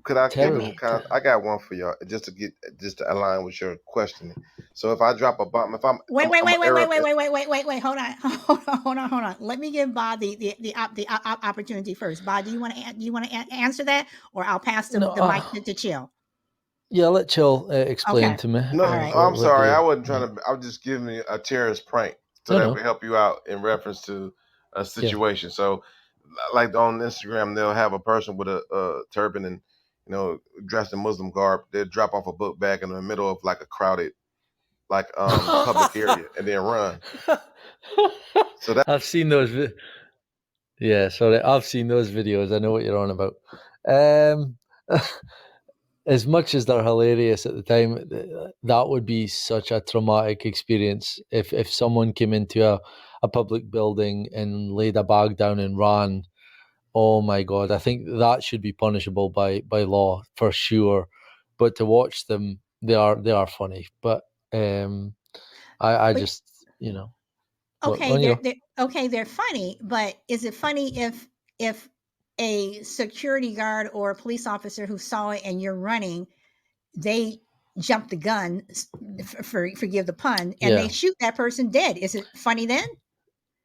F: Could I give
C: Terror.
F: him I got one for y'all just to align with your questioning. So if I drop a bomb, if I'm
A: wait,
F: I'm an Arab,
A: hold on. Let me give Bob the opportunity first. Bob, do you want to answer that, or I'll pass the mic to Chill?
C: Yeah, let Chill explain
A: Okay.
C: to me.
F: no,
A: All right.
F: I'm sorry, I wasn't trying to. I was just giving you a terrorist prank so that
C: No.
F: would help you out in reference to a situation. So, like on Instagram, they'll have a person with a turban and dressed in Muslim garb. They'll drop off a book bag in the middle of like a crowded public area and then run. So that
C: I've seen those. Yeah, sorry, I've seen those videos. I know what you're on about. As much as they're hilarious at the time, that would be such a traumatic experience if someone came into a public building and laid a bag down and ran. Oh my God, I think that should be punishable by law for sure. But to watch them, they are funny. But I just
A: Okay, they're funny, but is it funny if a security guard or a police officer who saw it and you're running, they jump the gun, forgive the pun, and they shoot that person dead? Is it funny then?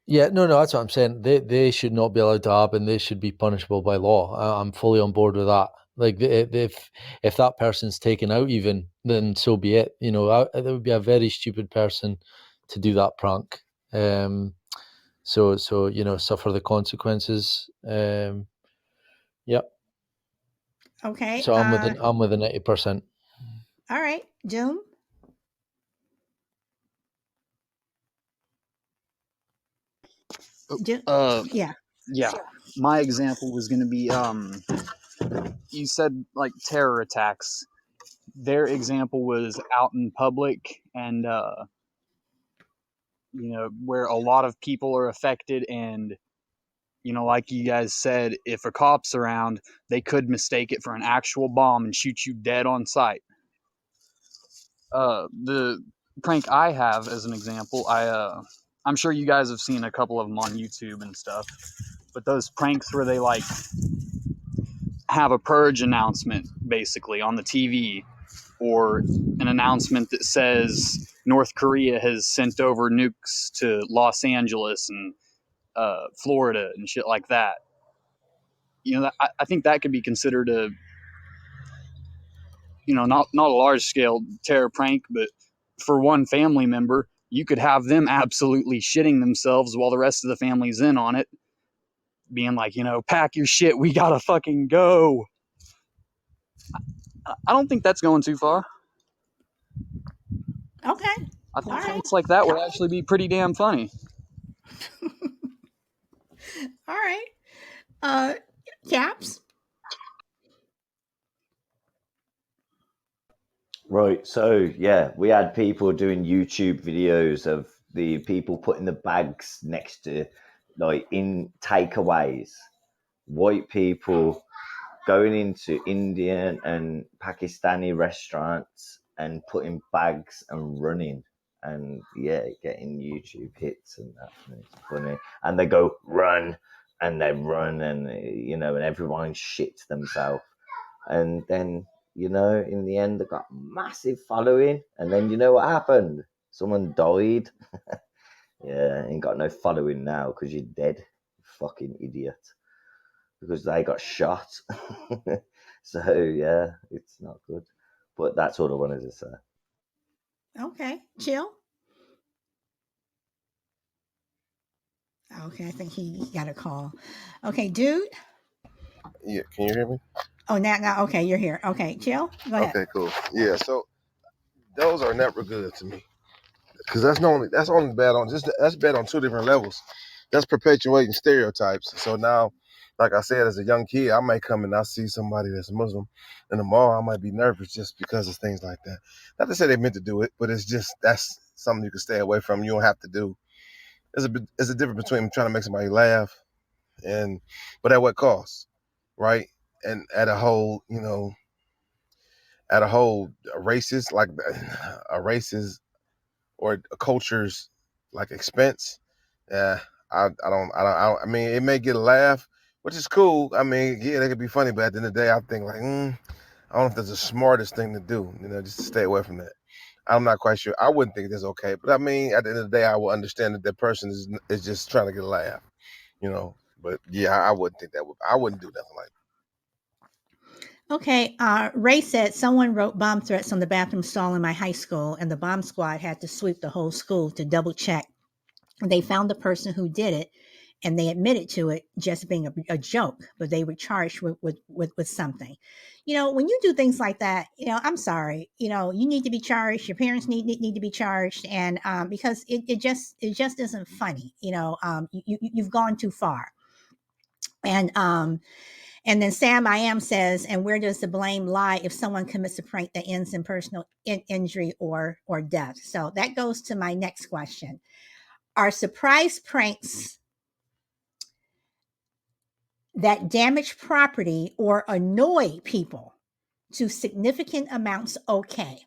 C: Yeah, no, that's what I'm saying. They should not be allowed to happen. They should be punishable by law. I'm fully on board with that. Like if that person's taken out, even then, so be it. That would be a very stupid person to do that prank. So suffer the consequences. Yep.
A: Okay.
C: So I'm with the 90%.
A: All right, June. Yeah.
E: My example was going to be you said like terror attacks. Their example was out in public and where a lot of people are affected, and like you guys said, if a cop's around, they could mistake it for an actual bomb and shoot you dead on sight. The prank I have as an example, I'm sure you guys have seen a couple of them on YouTube and stuff, but those pranks where they like have a purge announcement basically on the TV, or an announcement that says North Korea has sent over nukes to Los Angeles and Florida and shit like that. I think that could be considered a not a large scale terror prank, but for one family member, you could have them absolutely shitting themselves while the rest of the family's in on it, being like, pack your shit, we gotta fucking go. I don't think that's going too far.
A: Okay.
E: I think pranks like that would actually be pretty damn funny.
A: All right. Caps.
D: Right. So yeah, we had people doing YouTube videos of the people putting the bags next to, like, in takeaways. White people going into Indian and Pakistani restaurants and putting bags and running, and yeah, getting YouTube hits and that. And it's funny. And they go run, and they run, and and everyone shits themselves. And then, in the end, they got massive following. And then you know what happened? Someone died. Yeah, ain't got no following now because you're dead. Fucking idiot. Because they got shot. So yeah, it's not good. But that's all I wanted to say.
A: Okay. Chill. Okay, I think he got a call. Okay, dude.
F: Yeah, can you hear me?
A: Oh, now, okay, you're here. Okay, chill. Go ahead.
F: Okay, cool. Yeah, so those are never good to me because that's only bad on just that's bad on two different levels. That's perpetuating stereotypes. So now, like I said, as a young kid, I might come and I see somebody that's Muslim in the mall. I might be nervous just because of things like that. Not to say they meant to do it, but it's just that's something you can stay away from. You don't have to do. There's a difference between trying to make somebody laugh but at what cost, right? And at a whole racist, like a racist or a culture's like expense. Yeah, I mean, it may get a laugh, which is cool. I mean, yeah, they could be funny, but at the end of the day, I think like, I don't know if that's the smartest thing to do. Just to stay away from that. I'm not quite sure. I wouldn't think that's okay, but I mean, at the end of the day, I will understand that that person is just trying to get a laugh. But yeah, I wouldn't think that would. I wouldn't do nothing like
A: Okay, Ray said someone wrote bomb threats on the bathroom stall in my high school, and the bomb squad had to sweep the whole school to double check. They found the person who did it, and they admitted to it just being a joke, but they were charged with something. When you do things like that, I'm sorry. You need to be charged. Your parents need to be charged, and because it just isn't funny. You've gone too far, and then Sam I am says, and where does the blame lie if someone commits a prank that ends in personal injury or death? So that goes to my next question. Are surprise pranks that damage property or annoy people to significant amounts okay?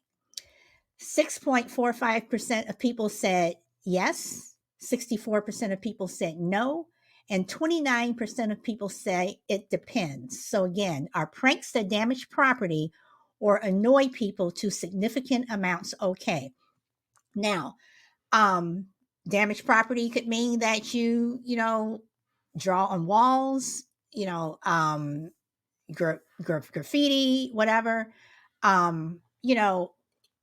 A: 6.45% of people said yes, 64% of people said no, and 29% of people say it depends. So, again, are pranks that damage property or annoy people to significant amounts okay? Now, damage property could mean that draw on walls, graffiti, whatever. Um, you know,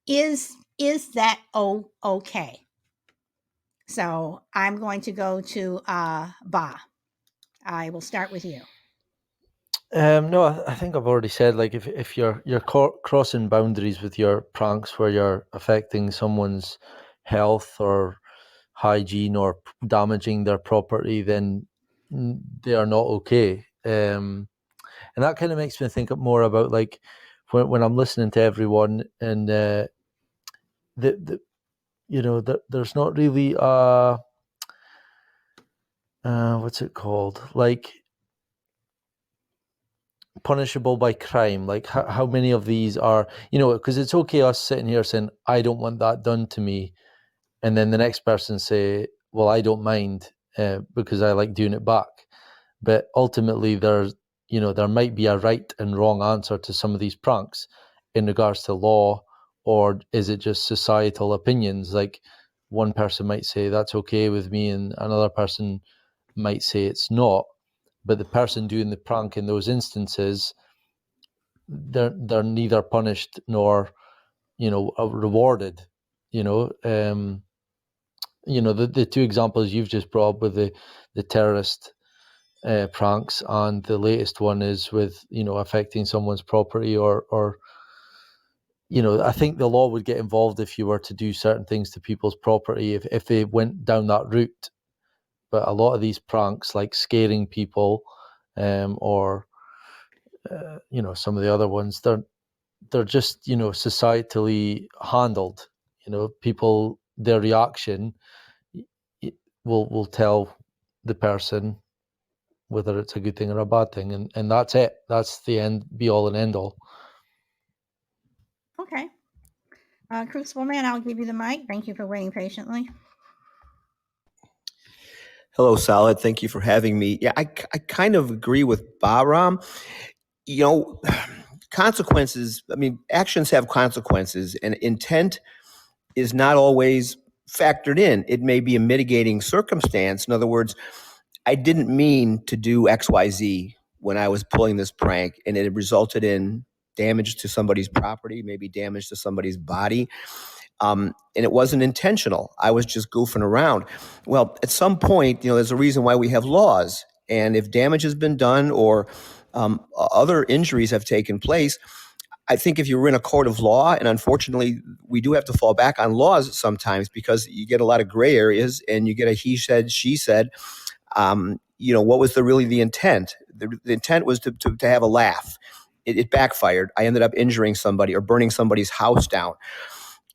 A: is that okay? So I'm going to go to Ba. I will start with you.
C: No, I think I've already said, like, if you're crossing boundaries with your pranks where you're affecting someone's health or hygiene or damaging their property, then they are not okay. And that kind of makes me think more about, like, when I'm listening to everyone, and there's not really what's it called, like, punishable by crime. Like, how many of these are, because it's okay us sitting here saying, I don't want that done to me, and then the next person say, well, I don't mind because I like doing it back. But ultimately, there might be a right and wrong answer to some of these pranks in regards to law, or is it just societal opinions? Like, one person might say that's okay with me, and another person might say it's not. But the person doing the prank in those instances, they're neither punished nor rewarded. The two examples you've just brought up with the terrorist pranks, and the latest one is with affecting someone's property, or I think the law would get involved if you were to do certain things to people's property, if they went down that route. But a lot of these pranks, like scaring people, or some of the other ones, they're just societally handled. People, their reaction will tell the person whether it's a good thing or a bad thing, and that's it. That's the end, be all and end all.
A: Okay. Crucible Man, I'll give you the mic. Thank you for waiting patiently.
H: Hello, Solid. Thank you for having me. Yeah, I kind of agree with Bahram. Consequences, actions have consequences, and intent is not always factored in. It may be a mitigating circumstance. In other words, I didn't mean to do XYZ when I was pulling this prank, and it resulted in damage to somebody's property, maybe damage to somebody's body. And it wasn't intentional. I was just goofing around. Well, at some point, there's a reason why we have laws. And if damage has been done or other injuries have taken place, I think if you're in a court of law, and unfortunately, we do have to fall back on laws sometimes because you get a lot of gray areas and you get a he said, she said. What was really the intent? The intent was to have a laugh. It backfired. I ended up injuring somebody or burning somebody's house down.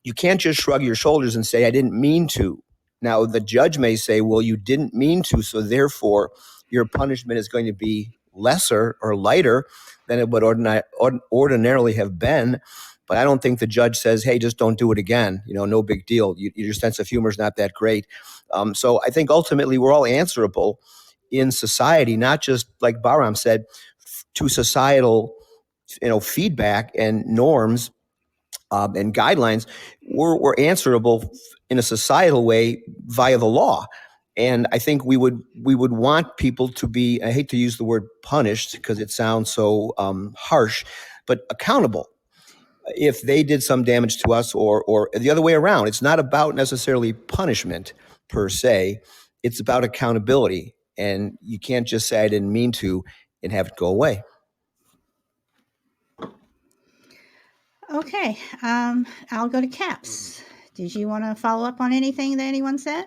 H: You can't just shrug your shoulders and say, I didn't mean to. Now, the judge may say, well, you didn't mean to, so therefore your punishment is going to be lesser or lighter than it would ordinarily have been. But I don't think the judge says, hey, just don't do it again. No big deal. Your sense of humor is not that great. So I think ultimately we're all answerable in society, not just like Bahram said, to societal feedback and norms and guidelines. We're answerable in a societal way via the law. And I think we would want people to be, I hate to use the word punished because it sounds so harsh, but accountable if they did some damage to us, or the other way around. It's not about necessarily punishment per se. It's about accountability. And you can't just say I didn't mean to and have it go away.
A: Okay. I'll go to Caps. Did you want to follow up on anything that anyone said?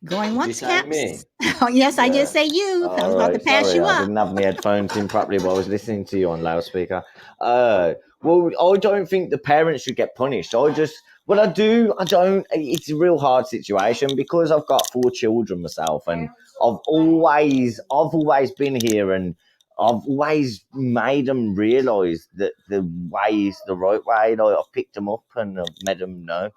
A: Going
D: Did you
A: once,
D: say
A: Caps?
D: me?
A: Oh, yes, I
D: Yeah.
A: did say you. I was about to
D: Alright,
A: pass
D: sorry,
A: you
D: I
A: up.
D: didn't have my headphones in properly, but I was listening to you on loudspeaker. Well, I don't think the parents should get punished. I don't. It's a real hard situation because I've got 4 children myself, and I've always been here, and I've always made them realise that the way is the right way. Like, I've picked them up and I've made them know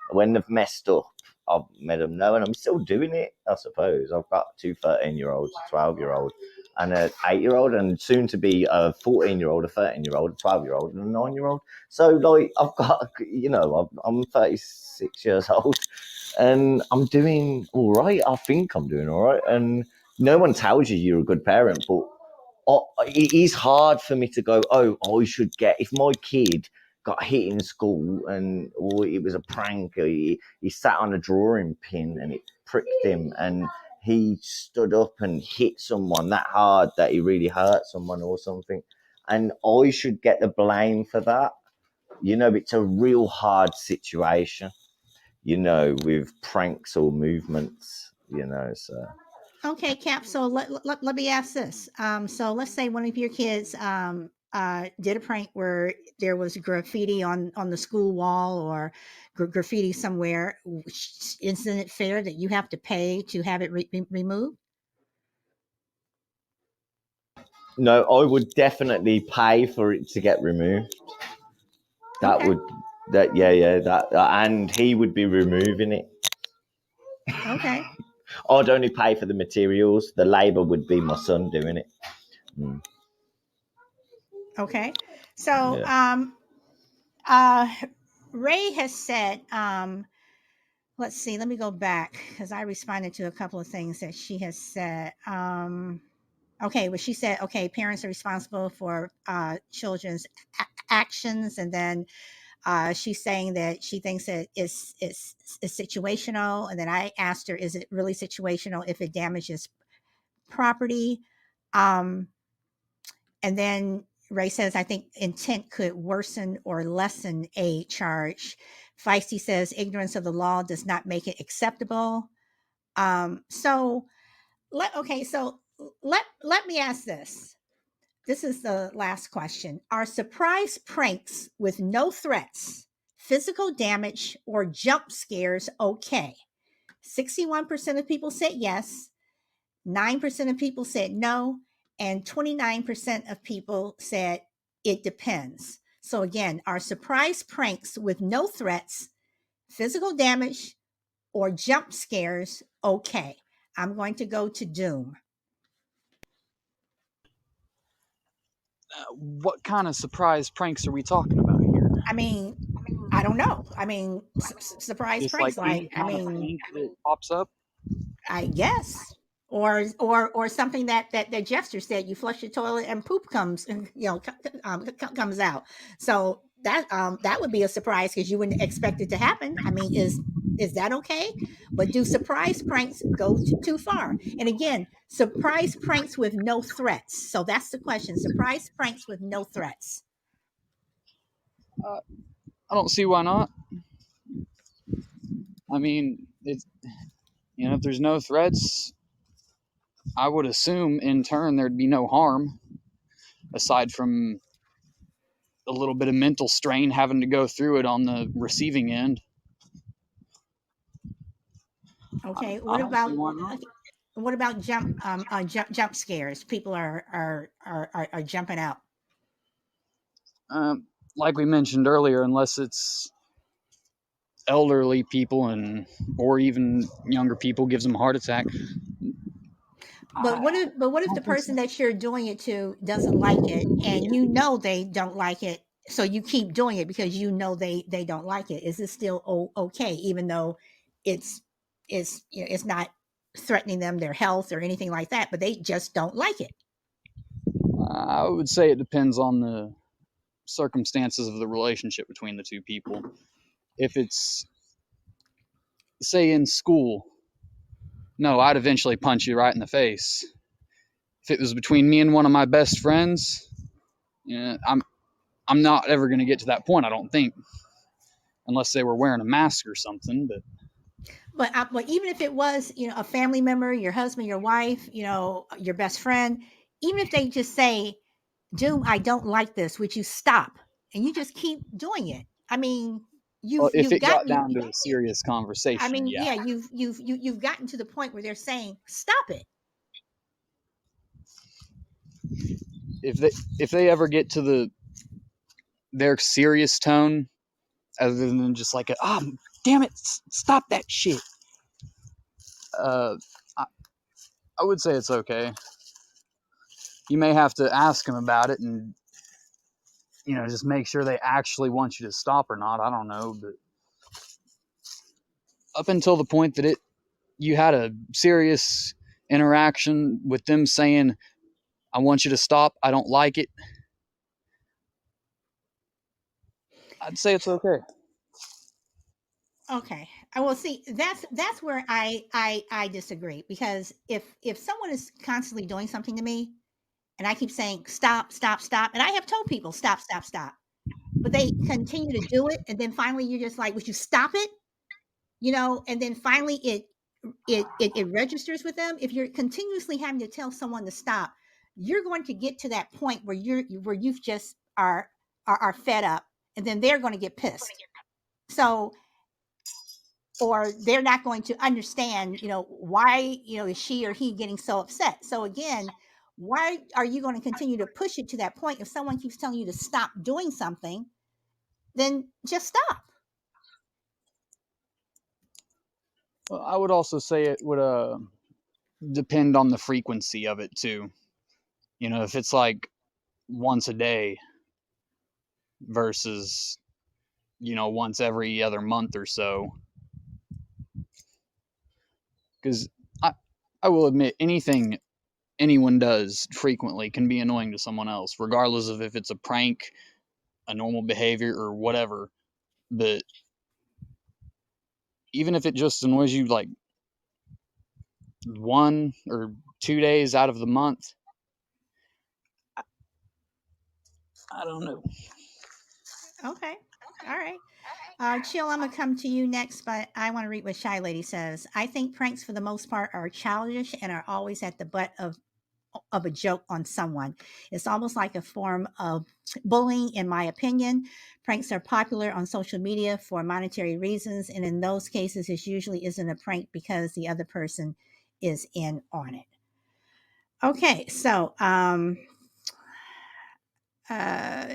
D: when they've messed up. I've made them know, and I'm still doing it, I suppose. I've got 2 13-year-olds, a 12-year-old, and an 8-year-old, and soon to be a 14-year-old, a 13-year-old, a 12-year-old, and a 9-year-old. So, like, I've got, I'm 36 years old, and I'm doing all right. I think I'm doing all right. And no one tells you you're a good parent, but it is hard for me to go, I should get, if my kid got hit in school and it was a prank, or he sat on a drawing pin and it pricked him, and he stood up and hit someone that hard that he really hurt someone or something, and I should get the blame for that. It's a real hard situation, with pranks or movements, so.
A: Okay, Cap. So let me ask this. So let's say one of your kids did a prank where there was graffiti on the school wall, or graffiti somewhere. Isn't it fair that you have to pay to have it removed?
D: No, I would definitely pay for it to get removed. That
A: Okay.
D: would, and he would be removing it.
A: Okay.
D: I'd only pay for the materials. The labour would be my son doing it.
A: Okay. So
D: Yeah.
A: Ray has said, let's see, let me go back because I responded to a couple of things that she has said. Okay, well, she said, okay, parents are responsible for children's actions, and then she's saying that she thinks that it's situational, and then I asked her, is it really situational if it damages property? And then Ray says, I think intent could worsen or lessen a charge. Feisty says, ignorance of the law does not make it acceptable. So let me ask this. This is the last question. Are surprise pranks with no threats, physical damage, or jump scares okay? 61% of people said yes, 9% of people said no, and 29% of people said it depends. So, again, are surprise pranks with no threats, physical damage, or jump scares okay? I'm going to go to Doom.
E: What kind of surprise pranks are we talking about here?
A: I mean, I don't know. I mean, surprise
E: Just like
A: pranks. Like,
E: any
A: I
E: kind of
A: mean,
E: prank that pops up?
A: I guess, or something that Jester said. You flush your toilet and poop comes, comes out. So that would be a surprise because you wouldn't expect it to happen. I mean, is that okay? But do surprise pranks go too far? And again, surprise pranks with no threats. So that's the question. Surprise pranks with no threats.
E: I don't see why not. I mean, it's, if there's no threats, I would assume in turn there'd be no harm aside from a little bit of mental strain having to go through it on the receiving end.
A: Okay.
E: I don't see why not.
A: What about jump scares? People are jumping out.
E: Like we mentioned earlier, unless it's elderly people or even younger people gives them a heart attack.
A: But what if the person that you're doing it to doesn't like it, and you know they don't like it, so you keep doing it because you know they don't like it? Is it still okay, even though it's not threatening them, their health or anything like that, but they just don't like it?
E: I would say it depends on the circumstances of the relationship between the two people. If it's, say, in school, no, I'd eventually punch you right in the face. If it was between me and one of my best friends, I'm not ever going to get to that point, I don't think, unless they were wearing a mask or something.
A: But even if it was, a family member, your husband, your wife, your best friend, even if they just say, Doom, I don't like this, would you stop? And you just keep doing it. I mean,
E: Well, if
A: you've
E: it got
A: gotten.
E: down to a serious
A: I
E: conversation,
A: mean,
E: yeah.
A: yeah, you've gotten to the point where they're saying, stop it.
E: If they ever get to their serious tone, other than just like, damn it, stop that shit. I, I would say it's okay. You may have to ask them about it and just make sure they actually want you to stop or not. I don't know, but up until the point that you had a serious interaction with them saying, I want you to stop, I don't like it, I'd say it's okay.
A: Okay. I will see. That's where I disagree, because if someone is constantly doing something to me, and I keep saying stop, stop, stop, and I have told people stop, stop, stop, but they continue to do it, and then finally you're just like, would you stop it? And then finally it registers with them. If you're continuously having to tell someone to stop, you're going to get to that point where you've just are fed up, and then they're going to get pissed. So, or they're not going to understand, why, is she or he getting so upset. So again, why are you going to continue to push it to that point? If someone keeps telling you to stop doing something, then just stop.
E: Well, I would also say it would depend on the frequency of it too. If it's like once a day versus once every other month or so, because I will admit anything anyone does frequently can be annoying to someone else, regardless of if it's a prank, a normal behavior, or whatever. But even if it just annoys you like 1 or 2 days out of the month,
I: I don't know.
A: Okay. All right. Chill, I'm going to come to you next, but I want to read what Shy Lady says. I think pranks, for the most part, are childish and are always at the butt of a joke on someone. It's almost like a form of bullying, in my opinion. Pranks are popular on social media for monetary reasons, and in those cases, it usually isn't a prank because the other person is in on it. Okay, so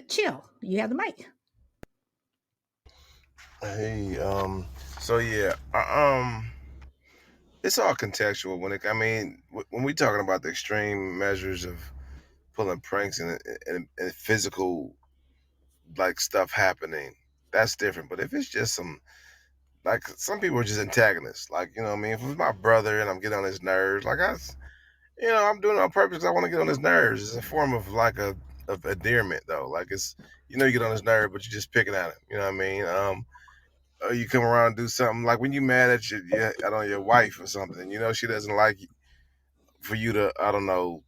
A: Chill, you have the mic.
F: Hey, so yeah, it's all contextual when it. I mean, when we talking about the extreme measures of pulling pranks and physical like stuff happening, that's different. But if it's just like some people are just antagonists, like you know what I mean. If it's my brother and I'm getting on his nerves, like I'm doing it on purpose. I want to get on his nerves. It's a form of like of endearment though. Like it's you get on his nerve, but you're just picking at him. You know what I mean? Or you come around and do something like when you mad at I don't know, your wife or something. You know she doesn't like for you to I don't know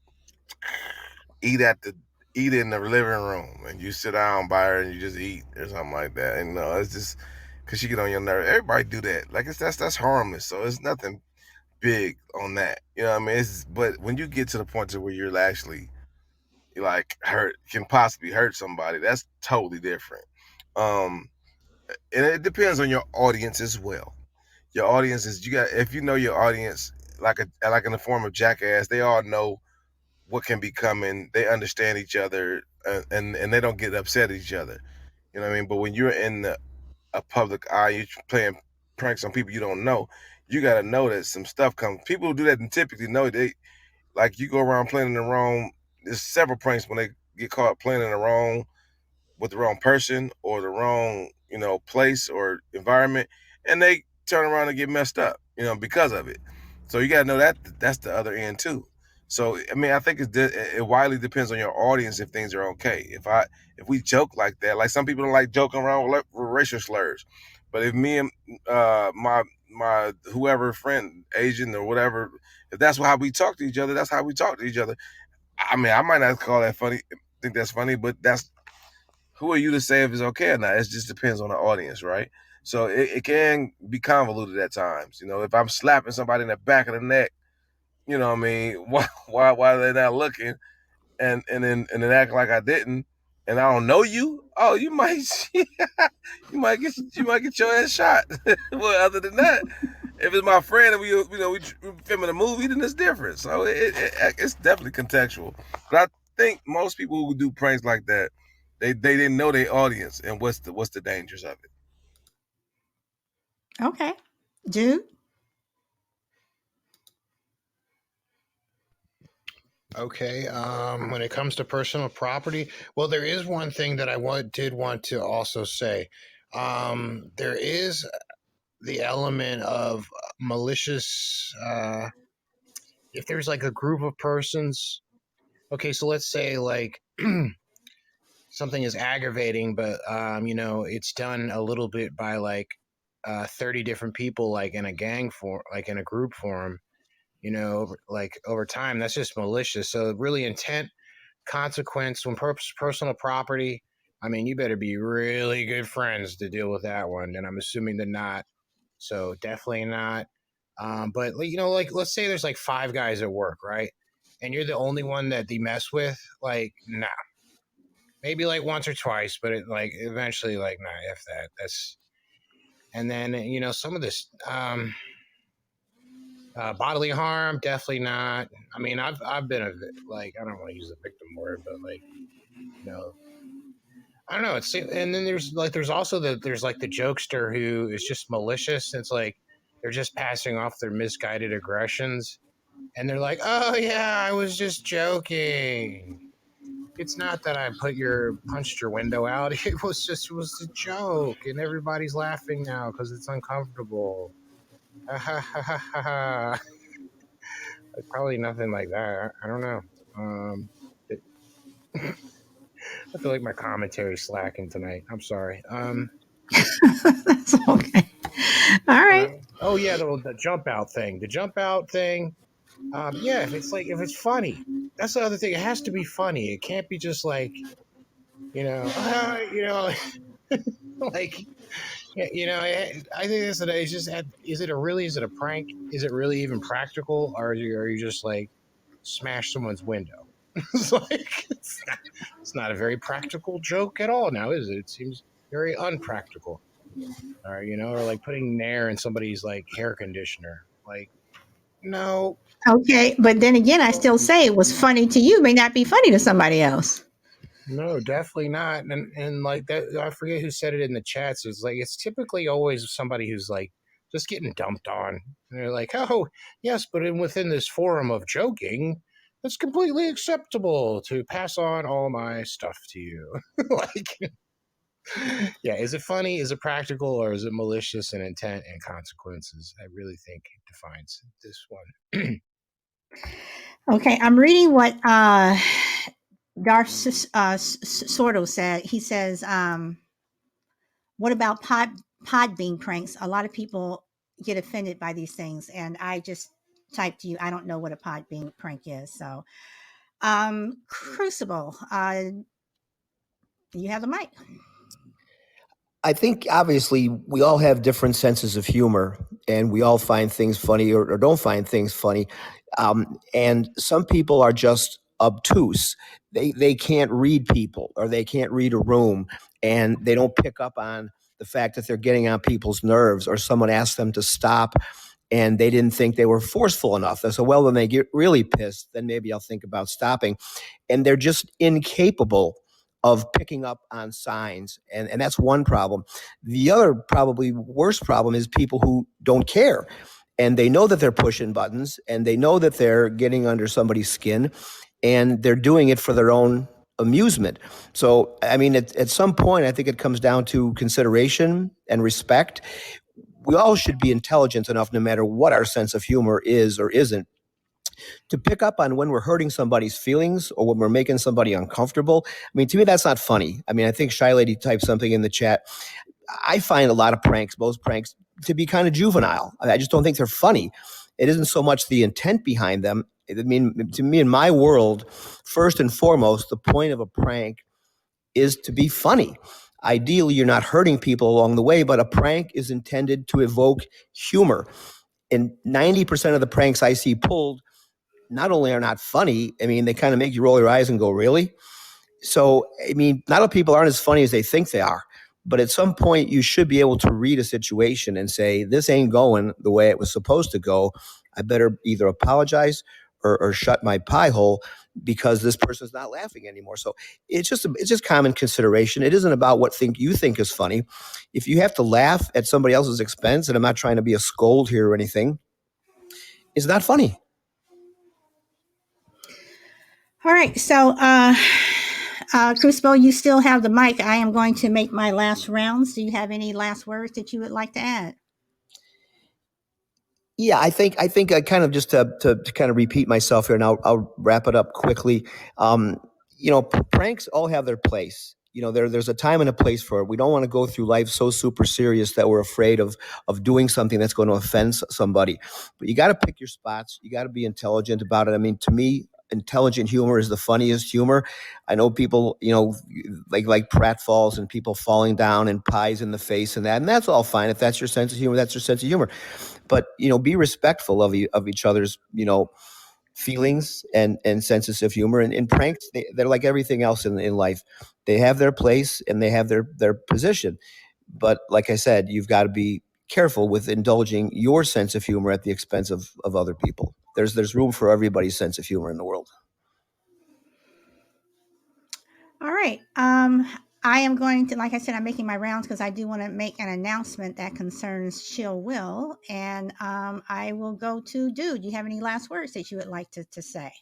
F: eat at the eat in the living room and you sit down by her and you just eat or something like that. And no, it's just because she get on your nerve. Everybody do that. Like that's harmless. So it's nothing big on that. You know what I mean? But when you get to the point to where you're actually like hurt, can possibly hurt somebody, that's totally different. Um, and it depends on your audience as well. Your audience is if you know your audience like in the form of jackass, they all know what can be coming. They understand each other and they don't get upset at each other. You know what I mean? But when you're in a public eye, you're playing pranks on people you don't know. You got to know that some stuff comes. People who do that and typically know they like you go around playing in the wrong. There's several pranks when they get caught playing in the wrong with the wrong person or the wrong place or environment, and they turn around and get messed up because of it. So you got to know that that's the other end too. So I mean, I think it widely depends on your audience if things are okay. If we joke like that, like some people don't like joking around with racial slurs, but if me and my whoever friend, Asian or whatever, if that's how we talk to each other, that's how we talk to each other. I mean, I might not call that funny, think that's funny, but that's who are you to say if it's okay or not? It just depends on the audience, right? So it can be convoluted at times. If I'm slapping somebody in the back of the neck, you know what I mean? Why are they not looking and then act like I didn't and I don't know you? Oh, you might you might get your ass shot. Well, other than that, if it's my friend and we filming a movie, then it's different. So it's definitely contextual. But I think most people who do pranks like that, they didn't know their audience and what's the dangers of it.
A: Okay. Dude?
G: Okay. When it comes to personal property, well, there is one thing that did want to also say. There is the element of malicious. If there's like a group of persons, okay, so let's say like something is aggravating, but it's done a little bit by like 30 different people, like in a gang form, like in a group form. Like over time, that's just malicious. So really intent, consequence, when personal property, I mean, you better be really good friends to deal with that one. And I'm assuming they're not. So definitely not. But like let's say there's like 5 guys at work, right? And you're the only one that they mess with. Like, nah, maybe like once or twice, but like eventually, like, nah, if that. That's and then some of this. Bodily harm, definitely not. I mean, I've been like, I don't want to use the victim word, but like, I don't know. And then there's also there's like the jokester who is just malicious. It's like they're just passing off their misguided aggressions, and they're like, "Oh yeah, I was just joking. It's not that I punched your window out. It was a joke, and everybody's laughing now because it's uncomfortable." Ha ha ha ha ha. Like, probably nothing like that. I don't know. I feel like my commentary slacking tonight. I'm sorry.
A: That's okay. All right.
G: Oh yeah, the jump out thing. The jump out thing. Yeah, if it's funny, that's the other thing. It has to be funny. It can't be just like You know, like, I think it's just, is it a prank? Is it really even practical? Or are you just like smash someone's window? It's like, it's not a very practical joke at all now, is it? It seems very unpractical. Or like putting Nair in somebody's like hair conditioner. Like, no,
A: Okay, but then again, I still say it was funny to you, may not be funny to somebody else.
G: no, definitely not. And like that, I forget who said it in the chats. It's like it's typically always somebody who's like just getting dumped on. And they're like, oh yes, but within this forum of joking, it's completely acceptable to pass on all my stuff to you. Like, yeah, is it funny? Is it practical? Or is it malicious in intent and consequences? I really think defines this one.
A: Okay, I'm reading what Darth Sordo said. He says, "What about pod bean pranks? A lot of people get offended by these things." And I just typed to you, I don't know what a pod bean prank is. So, Crucible, you have the mic.
H: I think obviously we all have different senses of humor, and we all find things funny or don't find things funny. And some people are just obtuse. They can't read people, or they can't read a room, and they don't pick up on the fact that they're getting on people's nerves, or someone asks them to stop and they didn't think they were forceful enough. So, well, when they get really pissed, then maybe I'll think about stopping. And they're just incapable of picking up on signs. And that's one problem. The other, probably worst problem, is people who don't care. And they know that they're pushing buttons, and they know that they're getting under somebody's skin, and they're doing it for their own amusement. So, I mean, at some point, I think it comes down to consideration and respect. We all should be intelligent enough, no matter what our sense of humor is or isn't, to pick up on when we're hurting somebody's feelings or when we're making somebody uncomfortable. I mean, to me, that's not funny. I mean, I think Shy Lady typed something in the chat. I find a lot of pranks, most pranks, to be kind of juvenile. I just don't think they're funny. It isn't so much the intent behind them. I mean, to me, in my world, first and foremost, the point of a prank is to be funny. Ideally, you're not hurting people along the way, but a prank is intended to evoke humor. And 90% of the pranks I see pulled not only are not funny, I mean, they kind of make you roll your eyes and go, really? So, I mean, not all people aren't as funny as they think they are. But at some point, you should be able to read a situation and say, this ain't going the way it was supposed to go. I better either apologize or shut my pie hole, because this person's not laughing anymore. So it's just common consideration. It isn't about what you think is funny. If you have to laugh at somebody else's expense, and I'm not trying to be a scold here or anything, it's not funny.
A: All right, so Crucible, you still have the mic. I am going to make my last rounds. Do you have any last words that you would like to add?
H: Yeah, I think I kind of, just to kind of repeat myself here, and I'll wrap it up quickly. Pranks all have their place. There's a time and a place for it. We don't want to go through life so super serious that we're afraid of doing something that's going to offend somebody. But you got to pick your spots. You got to be intelligent about it. I mean, to me, intelligent humor is the funniest humor. I know people, like pratfalls and people falling down and pies in the face and that's all fine. If that's your sense of humor, that's your sense of humor. But be respectful of each other's feelings and senses of humor. And pranks, they're like everything else in life. They have their place and they have their position. But like I said, you've got to be careful with indulging your sense of humor at the expense of other people. There's room for everybody's sense of humor in the world.
A: All right. I am going to, like I said, I'm making my rounds because I do want to make an announcement that concerns Chill Will. And I will go to Dude. Do you have any last words that you would like to say?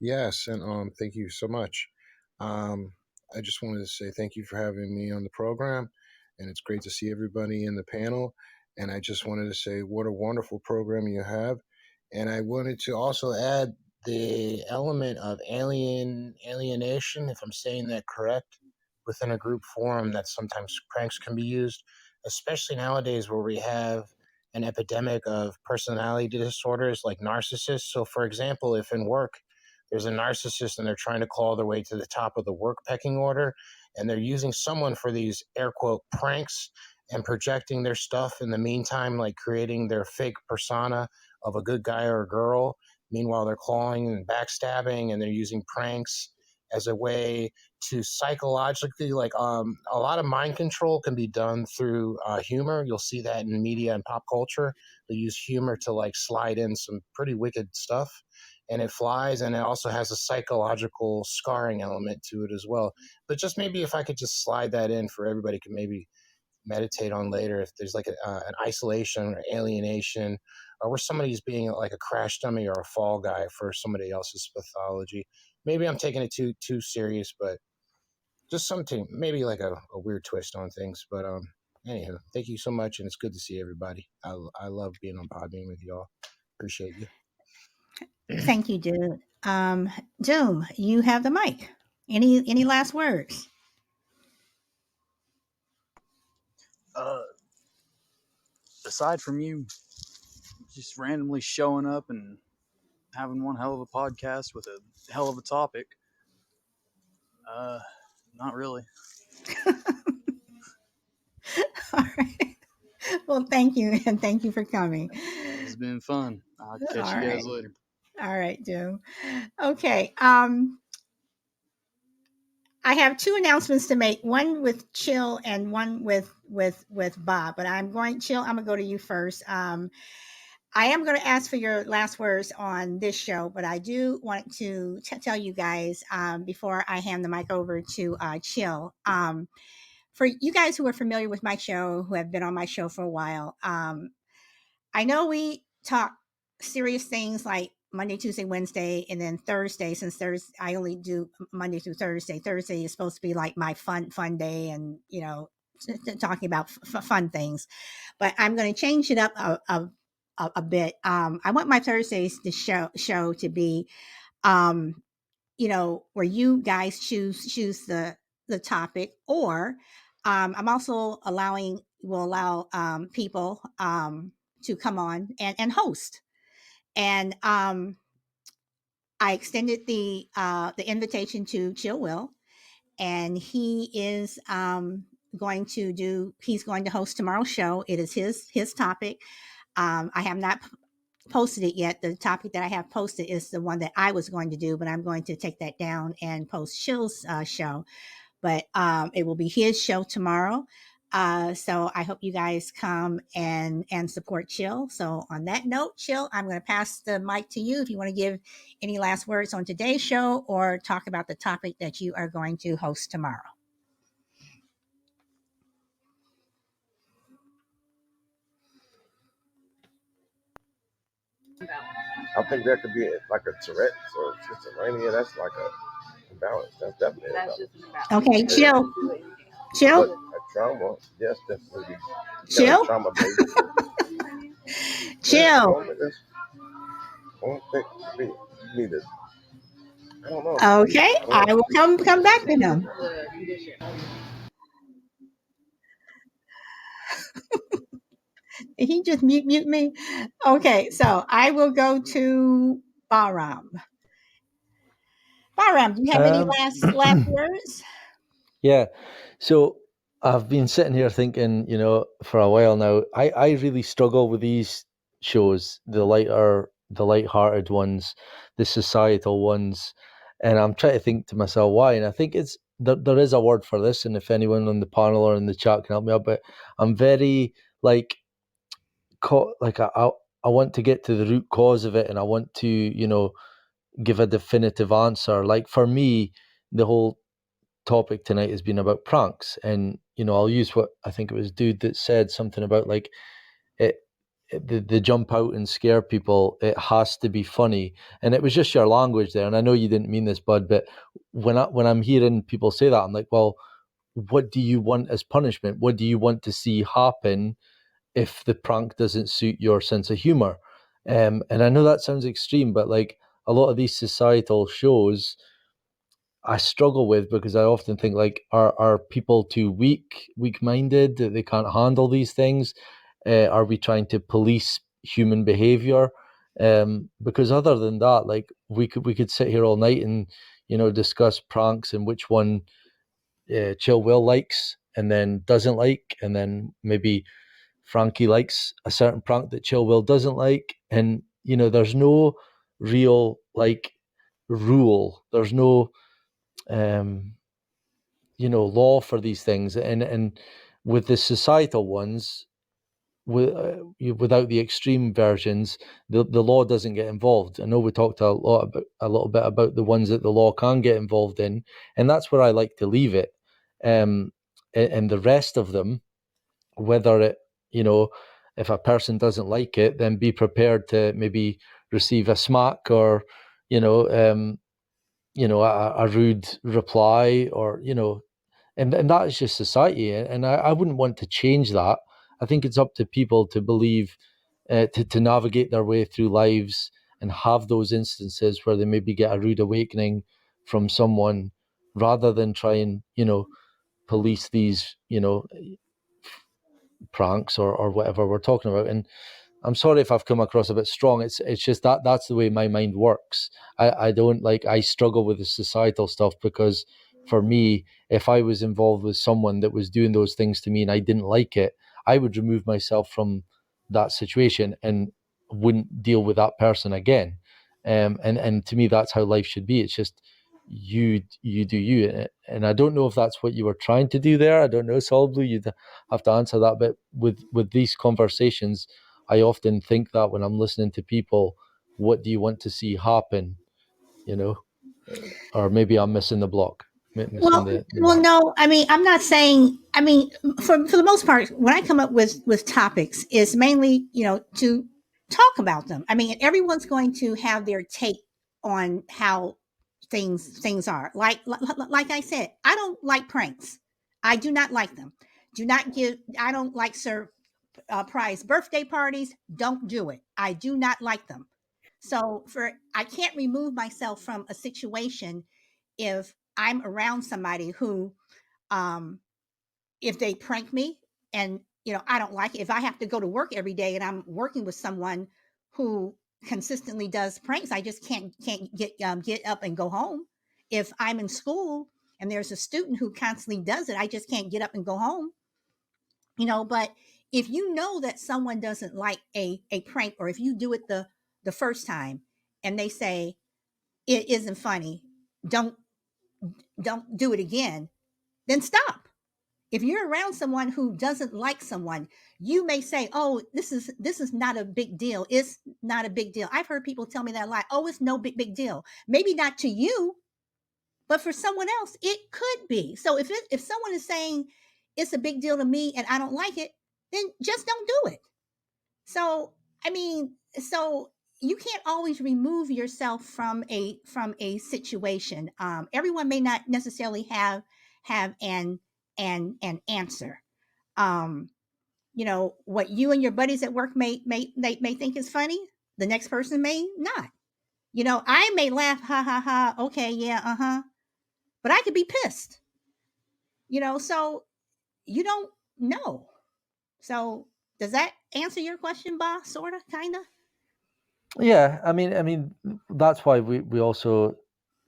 G: Yes, and thank you so much. I just wanted to say thank you for having me on the program, and it's great to see everybody in the panel. And I just wanted to say what a wonderful program you have, and I wanted to also add the element of alienation, if I'm saying that correct, within a group forum, that sometimes pranks can be used, especially nowadays where we have an epidemic of personality disorders like narcissists. So, for example, if in work there's a narcissist and they're trying to claw their way to the top of the work pecking order, and they're using someone for these air quote pranks and projecting their stuff in the meantime, like creating their fake persona of a good guy or a girl. Meanwhile, they're clawing and backstabbing, and they're using pranks as a way to psychologically, like a lot of mind control can be done through humor. You'll see that in media and pop culture. They use humor to like slide in some pretty wicked stuff, and it flies, and it also has a psychological scarring element to it as well. But just maybe if I could just slide that in for everybody could maybe meditate on later, if there's like an isolation or alienation, or where somebody's being like a crash dummy or a fall guy for somebody else's pathology. Maybe I'm taking it too serious, but just something, maybe like a weird twist on things. But anywho, thank you so much, and it's good to see everybody. I love being on Podbean with y'all. Appreciate you.
A: Thank you, dude. Doom, you have the mic. Any last words?
E: Aside from you just randomly showing up and having one hell of a podcast with a hell of a topic, not really.
A: All right. Well, thank you, and thank you for coming.
E: It's been fun. I'll catch
A: All
E: you guys
A: right.
E: later.
A: All right, Doom. Okay. I have two announcements to make. One with Chill and one with Bob. But I'm going Chill. I'm gonna go to you first. I am going to ask for your last words on this show, but I do want to tell you guys before I hand the mic over to Chill. For you guys who are familiar with my show, who have been on my show for a while, I know we talk serious things like Monday, Tuesday, Wednesday, and then Thursday. Since Thursday, I only do Monday through Thursday. Thursday is supposed to be like my fun day, and talking about fun things. But I'm going to change it up a bit. I want my Thursdays to show to be, where you guys choose the topic, or I'm also will allow people to come on and host. And I extended the invitation to Chill Will, and he is he's going to host tomorrow's show. It is his topic. I have not posted it yet. The topic that I have posted is the one that I was going to do, but I'm going to take that down and post Chill's show. But it will be his show tomorrow. So I hope you guys come and support Chill. So on that note, Chill, I'm going to pass the mic to you if you want to give any last words on today's show or talk about the topic that you are going to host tomorrow.
F: I think that could be like a Tourette's or schizophrenia. That's like a imbalance. That's definitely an imbalance.
A: Okay,
F: Yeah.
A: Chill.
F: But
A: Chill.
F: a trauma, yes, definitely.
A: Chill.
F: Trauma based.
A: Chill.
F: I don't think you need to. I don't know.
A: Okay, I will come back to him. He just mute me. Okay, so I will go to Bahram. Bahram, do you have any last words?
C: Yeah. So I've been sitting here thinking, for a while now, I really struggle with these shows, the light-hearted ones, the societal ones. And I'm trying to think to myself why. And I think there is a word for this. And if anyone on the panel or in the chat can help me out, but I'm very I want to get to the root cause of it, and I want to, give a definitive answer. Like for me, the whole topic tonight has been about pranks, and I'll use what I think it was dude that said something about like the jump out and scare people. It has to be funny, and it was just your language there. And I know you didn't mean this, bud, but when I'm hearing people say that, I'm like, well, what do you want as punishment? What do you want to see happen if the prank doesn't suit your sense of humor? And I know that sounds extreme, but like a lot of these societal shows I struggle with, because I often think like, are people too weak-minded, that they can't handle these things? Are we trying to police human behavior? Because other than that, like we could sit here all night and discuss pranks and which one Chill Will likes and then doesn't like, and then maybe Frankie likes a certain prank that Chill Will doesn't like, and there's no real like rule. There's no law for these things, and with the societal ones, without the extreme versions, the law doesn't get involved. I know we talked a little bit about the ones that the law can get involved in, and that's where I like to leave it. And the rest of them, whether it, if a person doesn't like it, then be prepared to maybe receive a smack or, a rude reply, or and that is just society, and I wouldn't want to change that. I think it's up to people to believe, to navigate their way through lives and have those instances where they maybe get a rude awakening from someone, rather than try and police these pranks or whatever we're talking about. And I'm sorry if I've come across a bit strong. It's just that's the way my mind works. I struggle with the societal stuff, because for me, if I was involved with someone that was doing those things to me and I didn't like it, I would remove myself from that situation and wouldn't deal with that person again. And to me, that's how life should be. It's just you do you, and I don't know if that's what you were trying to do there. I don't know, Solid Blue, you'd have to answer that. But with these conversations, I often think that when I'm listening to people, what do you want to see happen? Or maybe I'm missing the block.
A: Well, no. I mean, I'm not saying. I mean, for the most part, when I come up with topics, is mainly to talk about them. I mean, everyone's going to have their take on how things are. Like I said, I don't like pranks. I do not like them. Do not give. I don't like surprise birthday parties. Don't do it. I do not like them. So I can't remove myself from a situation if I'm around somebody who, um, if they prank me and I don't like it. If I have to go to work every day and I'm working with someone who consistently does pranks, I just can't get up and go home. If I'm in school and there's a student who constantly does it, I just can't get up and go home. But if you know that someone doesn't like a prank, or if you do it the first time and they say it isn't funny, don't do it again, then stop. If you're around someone who doesn't like someone, you may say, "Oh, this is not a big deal. It's not a big deal." I've heard people tell me that a lot. "Oh, it's no big deal." Maybe not to you, but for someone else, it could be. So if someone is saying it's a big deal to me and I don't like it, then just don't do it. So I mean, so you can't always remove yourself from a situation. Everyone may not necessarily have an answer. Um, what you and your buddies at work may think is funny, the next person may not. I may laugh, ha ha ha, okay, yeah, uh-huh, but I could be pissed. So you don't know. So does that answer your question, boss? Sorta, kinda.
C: Yeah, I mean that's why we also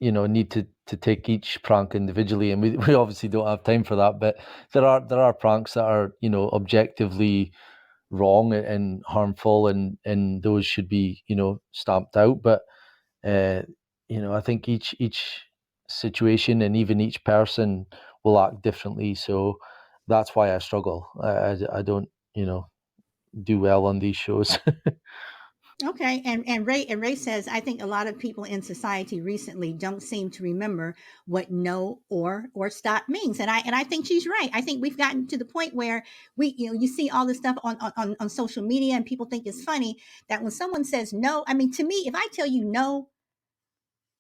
C: need to take each prank individually, and we obviously don't have time for that. But there are pranks that are objectively wrong and harmful, and those should be stamped out. But I think each situation and even each person will act differently. So that's why I struggle. I don't do well on these shows.
A: Okay, and Ray says, I think a lot of people in society recently don't seem to remember what no or stop means, and I think she's right. I think we've gotten to the point where you see all this stuff on social media, and people think it's funny that when someone says no. I mean, to me, if I tell you no,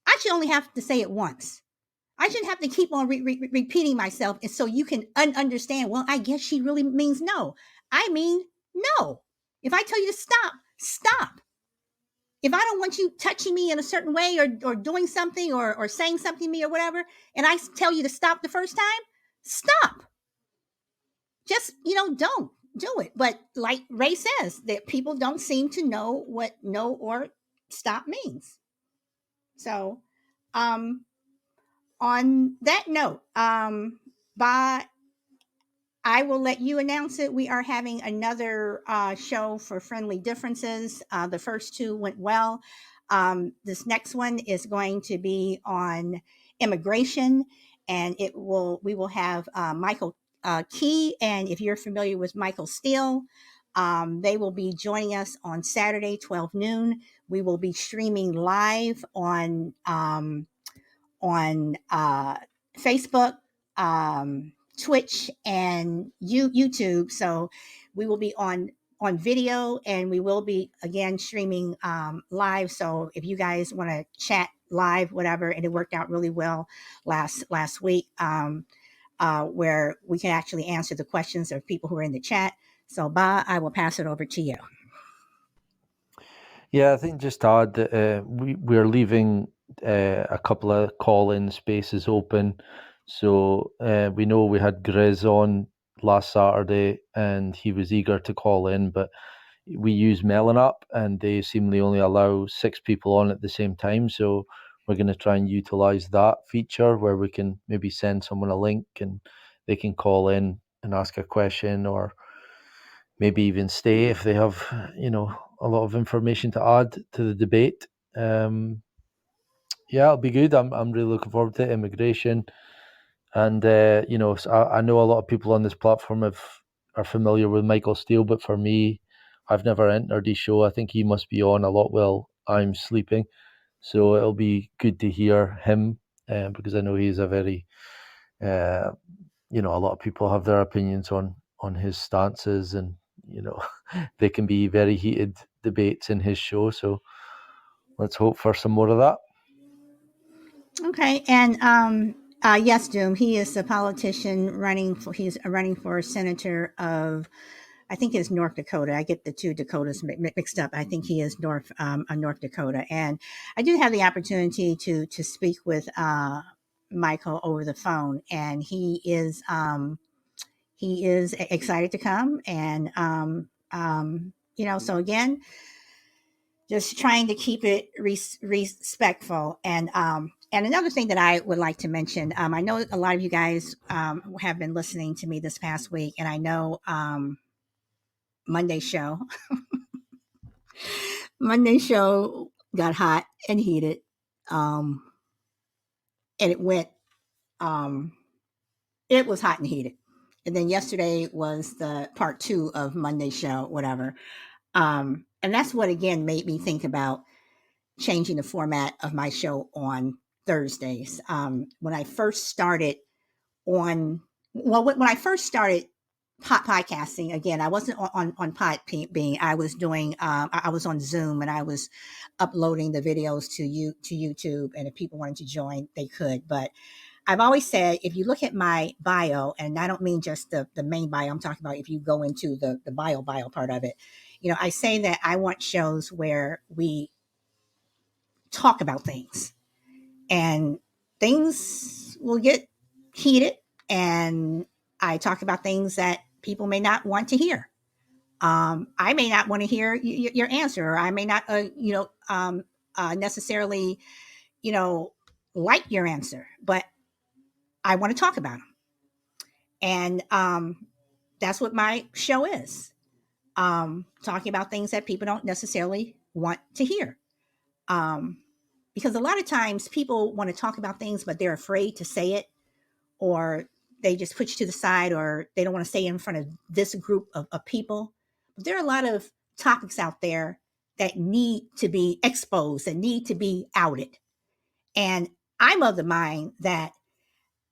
A: I should only have to say it once. I shouldn't have to keep on repeating myself, and so you can understand. Well, I guess she really means no. I mean no. If I tell you to stop, stop. If I don't want you touching me in a certain way, or doing something, or saying something to me or whatever, and I tell you to stop the first time, stop. Just, don't do it. But like Ray says, that people don't seem to know what no stop means. So, on that note, by I will let you announce it. We are having another show for Friendly Differences. The first two went well. This next one is going to be on immigration, and we will have Michael Key, and if you're familiar with Michael Steele, they will be joining us on Saturday, 12 noon. We will be streaming live on Facebook, Twitch, and YouTube. So we will be on video, and we will be again streaming live. So if you guys want to chat live, whatever, and it worked out really well last week, where we can actually answer the questions of people who are in the chat. So, Ba, I will pass it over to you.
C: Yeah, I think just to add that we're leaving a couple of call-in spaces open. So we know we had Grizz on last Saturday, and he was eager to call in, but we use Melon Up, and they seemingly only allow 6 people on at the same time. So we're going to try and utilize that feature where we can maybe send someone a link and they can call in and ask a question, or maybe even stay if they have, a lot of information to add to the debate. Yeah, it'll be good. I'm really looking forward to immigration, and so I know a lot of people on this platform are familiar with Michael Steele, but for me, I've never entered his show. I think he must be on a lot while I'm sleeping, so it'll be good to hear him, because I know he's a very, a lot of people have their opinions on his stances, and they can be very heated debates in his show. So let's hope for some more of that.
A: Okay, and yes, Doom. He is a politician he's running for senator of, I think it's North Dakota. I get the two Dakotas mixed up. I think he is North Dakota, and I did have the opportunity to speak with Michael over the phone, and he is excited to come, and so again, just trying to keep it respectful. And another thing that I would like to mention, I know a lot of you guys have been listening to me this past week, and I know Monday show got hot and heated, and it went it was hot and heated. And then yesterday was the part 2 of Monday show, whatever. And that's what again made me think about changing the format of my show on Thursdays. When I first started when I first started podcasting, again, I wasn't on Podbean. I was doing, I was on Zoom, and I was uploading the videos to YouTube. And if people wanted to join, they could. But I've always said, if you look at my bio, and I don't mean just the main bio, I'm talking about if you go into the bio part of it, I say that I want shows where we talk about things, and things will get heated, and I talk about things that people may not want to hear. I may not want to hear your answer, or I may not, necessarily, like your answer, but I want to talk about them. And that's what my show is, talking about things that people don't necessarily want to hear. Because a lot of times people want to talk about things, but they're afraid to say it, or they just put you to the side, or they don't want to say it in front of this group of people. But there are a lot of topics out there that need to be exposed, and need to be outed. And I'm of the mind that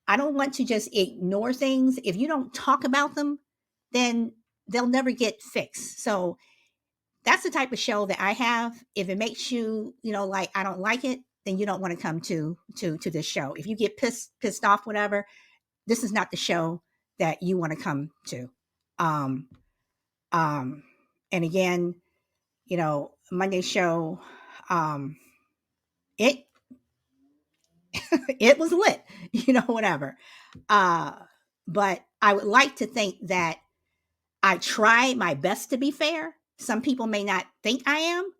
A: I don't want to just ignore things. If you don't talk about them, then they'll never get fixed. So that's the type of show that I have. If it makes you, like I don't like it, then you don't want to come to this show. If you get pissed off, whatever, this is not the show that you want to come to. Um, and again, Monday show, it it was lit, whatever. But I would like to think that I try my best to be fair. Some people may not think I am,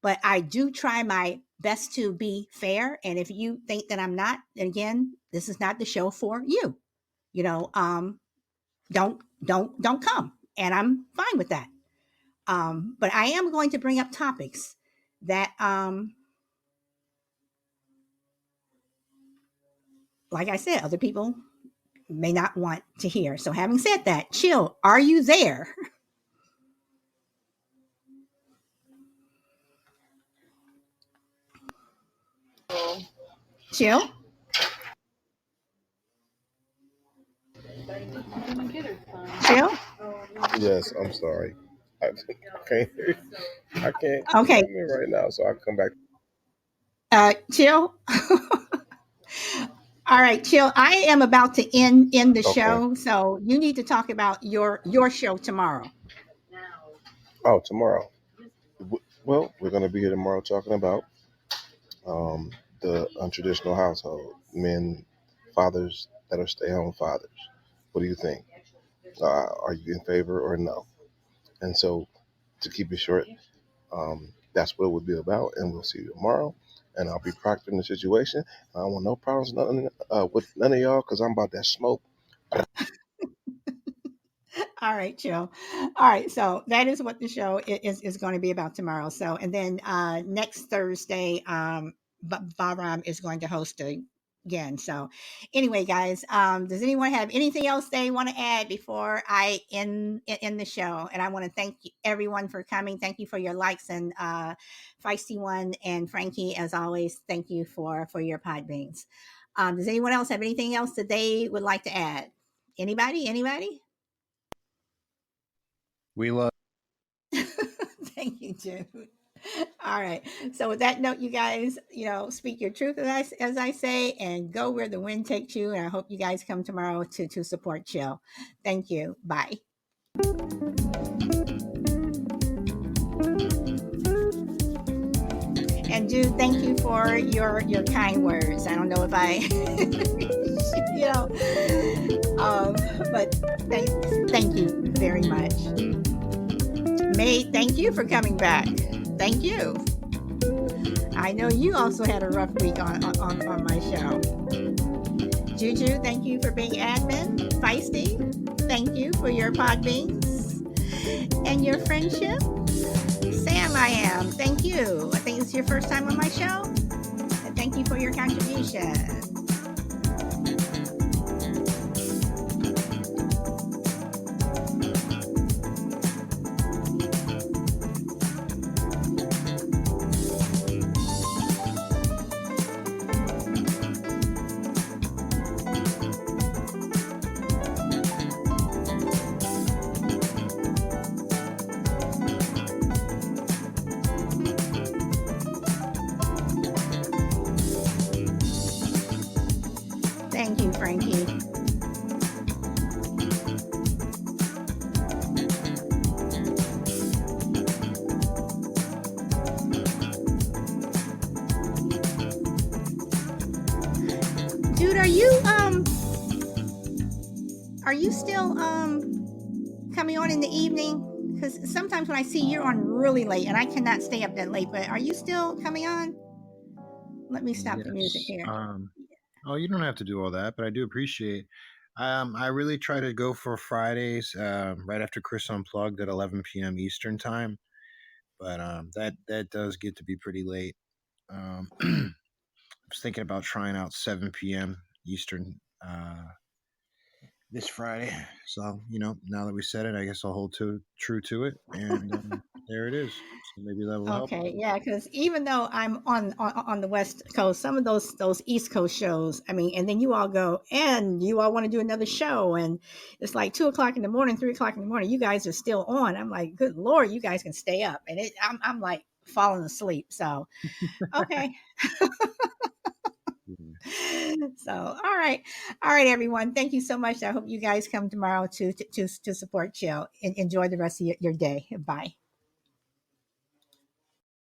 A: but I do try my best to be fair. And if you think that I'm not, then again, this is not the show for you. You know, don't come, and I'm fine with that. But I am going to bring up topics that, like I said, other people may not want to hear. So, having said that, Chill, are you there? Chill. Chill.
F: Yes, I'm sorry. I can't. I can't
A: Okay.
F: come in right now, so I'll come back.
A: Chill. All right, Chill. I am about to end the
F: Okay.
A: show, so you need to talk about your show tomorrow.
F: Oh, tomorrow. Well, we're going to be here tomorrow talking about the untraditional household, men, fathers that are stay-home fathers. What do you think? Are you in favor or no? And so, to keep it short, that's what it would be about. And we'll see you tomorrow. And I'll be proctoring the situation. I don't want no problems with none of y'all because I'm about that smoke.
A: All right, Chill. All right, so that is what the show is going to be about tomorrow. So, and then next Thursday, Bahram is going to host again. So, anyway, guys, does anyone have anything else they want to add before I end the show? And I want to thank everyone for coming. Thank you for your likes, and Feisty One and Frankie, as always, thank you for your pod beans. Does anyone else have anything else that they would like to add? Anybody? Anybody?
G: We love.
A: Thank you, Jude. All right. So with that note, you guys, speak your truth as I say, and go where the wind takes you. And I hope you guys come tomorrow to support Chill. Thank you. Bye. And Jude, thank you for your kind words. I don't know if I, but thank you very much. May, thank you for coming back. Thank you. I know you also had a rough week on my show. Juju, thank you for being admin. Feisty, thank you for your pod beans and your friendship. Sam, I am. Thank you. I think it's your first time on my show. And thank you for your contribution. Thank you, Frankie. Dude, are you still coming on in the evening? Because sometimes when I see you're on really late, and I cannot stay up that late, but are you still coming on? Let me stop the music here.
G: Oh, you don't have to do all that, but I do appreciate. I really try to go for Fridays right after Chris Unplugged at 11 p.m. Eastern time, but that does get to be pretty late. I was thinking about trying out 7 p.m. Eastern this Friday. So, now that we said it, I guess I'll hold true to it. And there it is. So maybe that will help.
A: Okay, yeah, because even though I'm on the West Coast, some of those East Coast shows, I mean, and then you all go, and you all want to do another show, and it's like 2:00 in the morning, 3:00 in the morning. You guys are still on. I'm like, good Lord, you guys can stay up, and I'm like falling asleep. So, okay. So, all right, everyone. Thank you so much. I hope you guys come tomorrow to support Chill. Enjoy the rest of your day. Bye.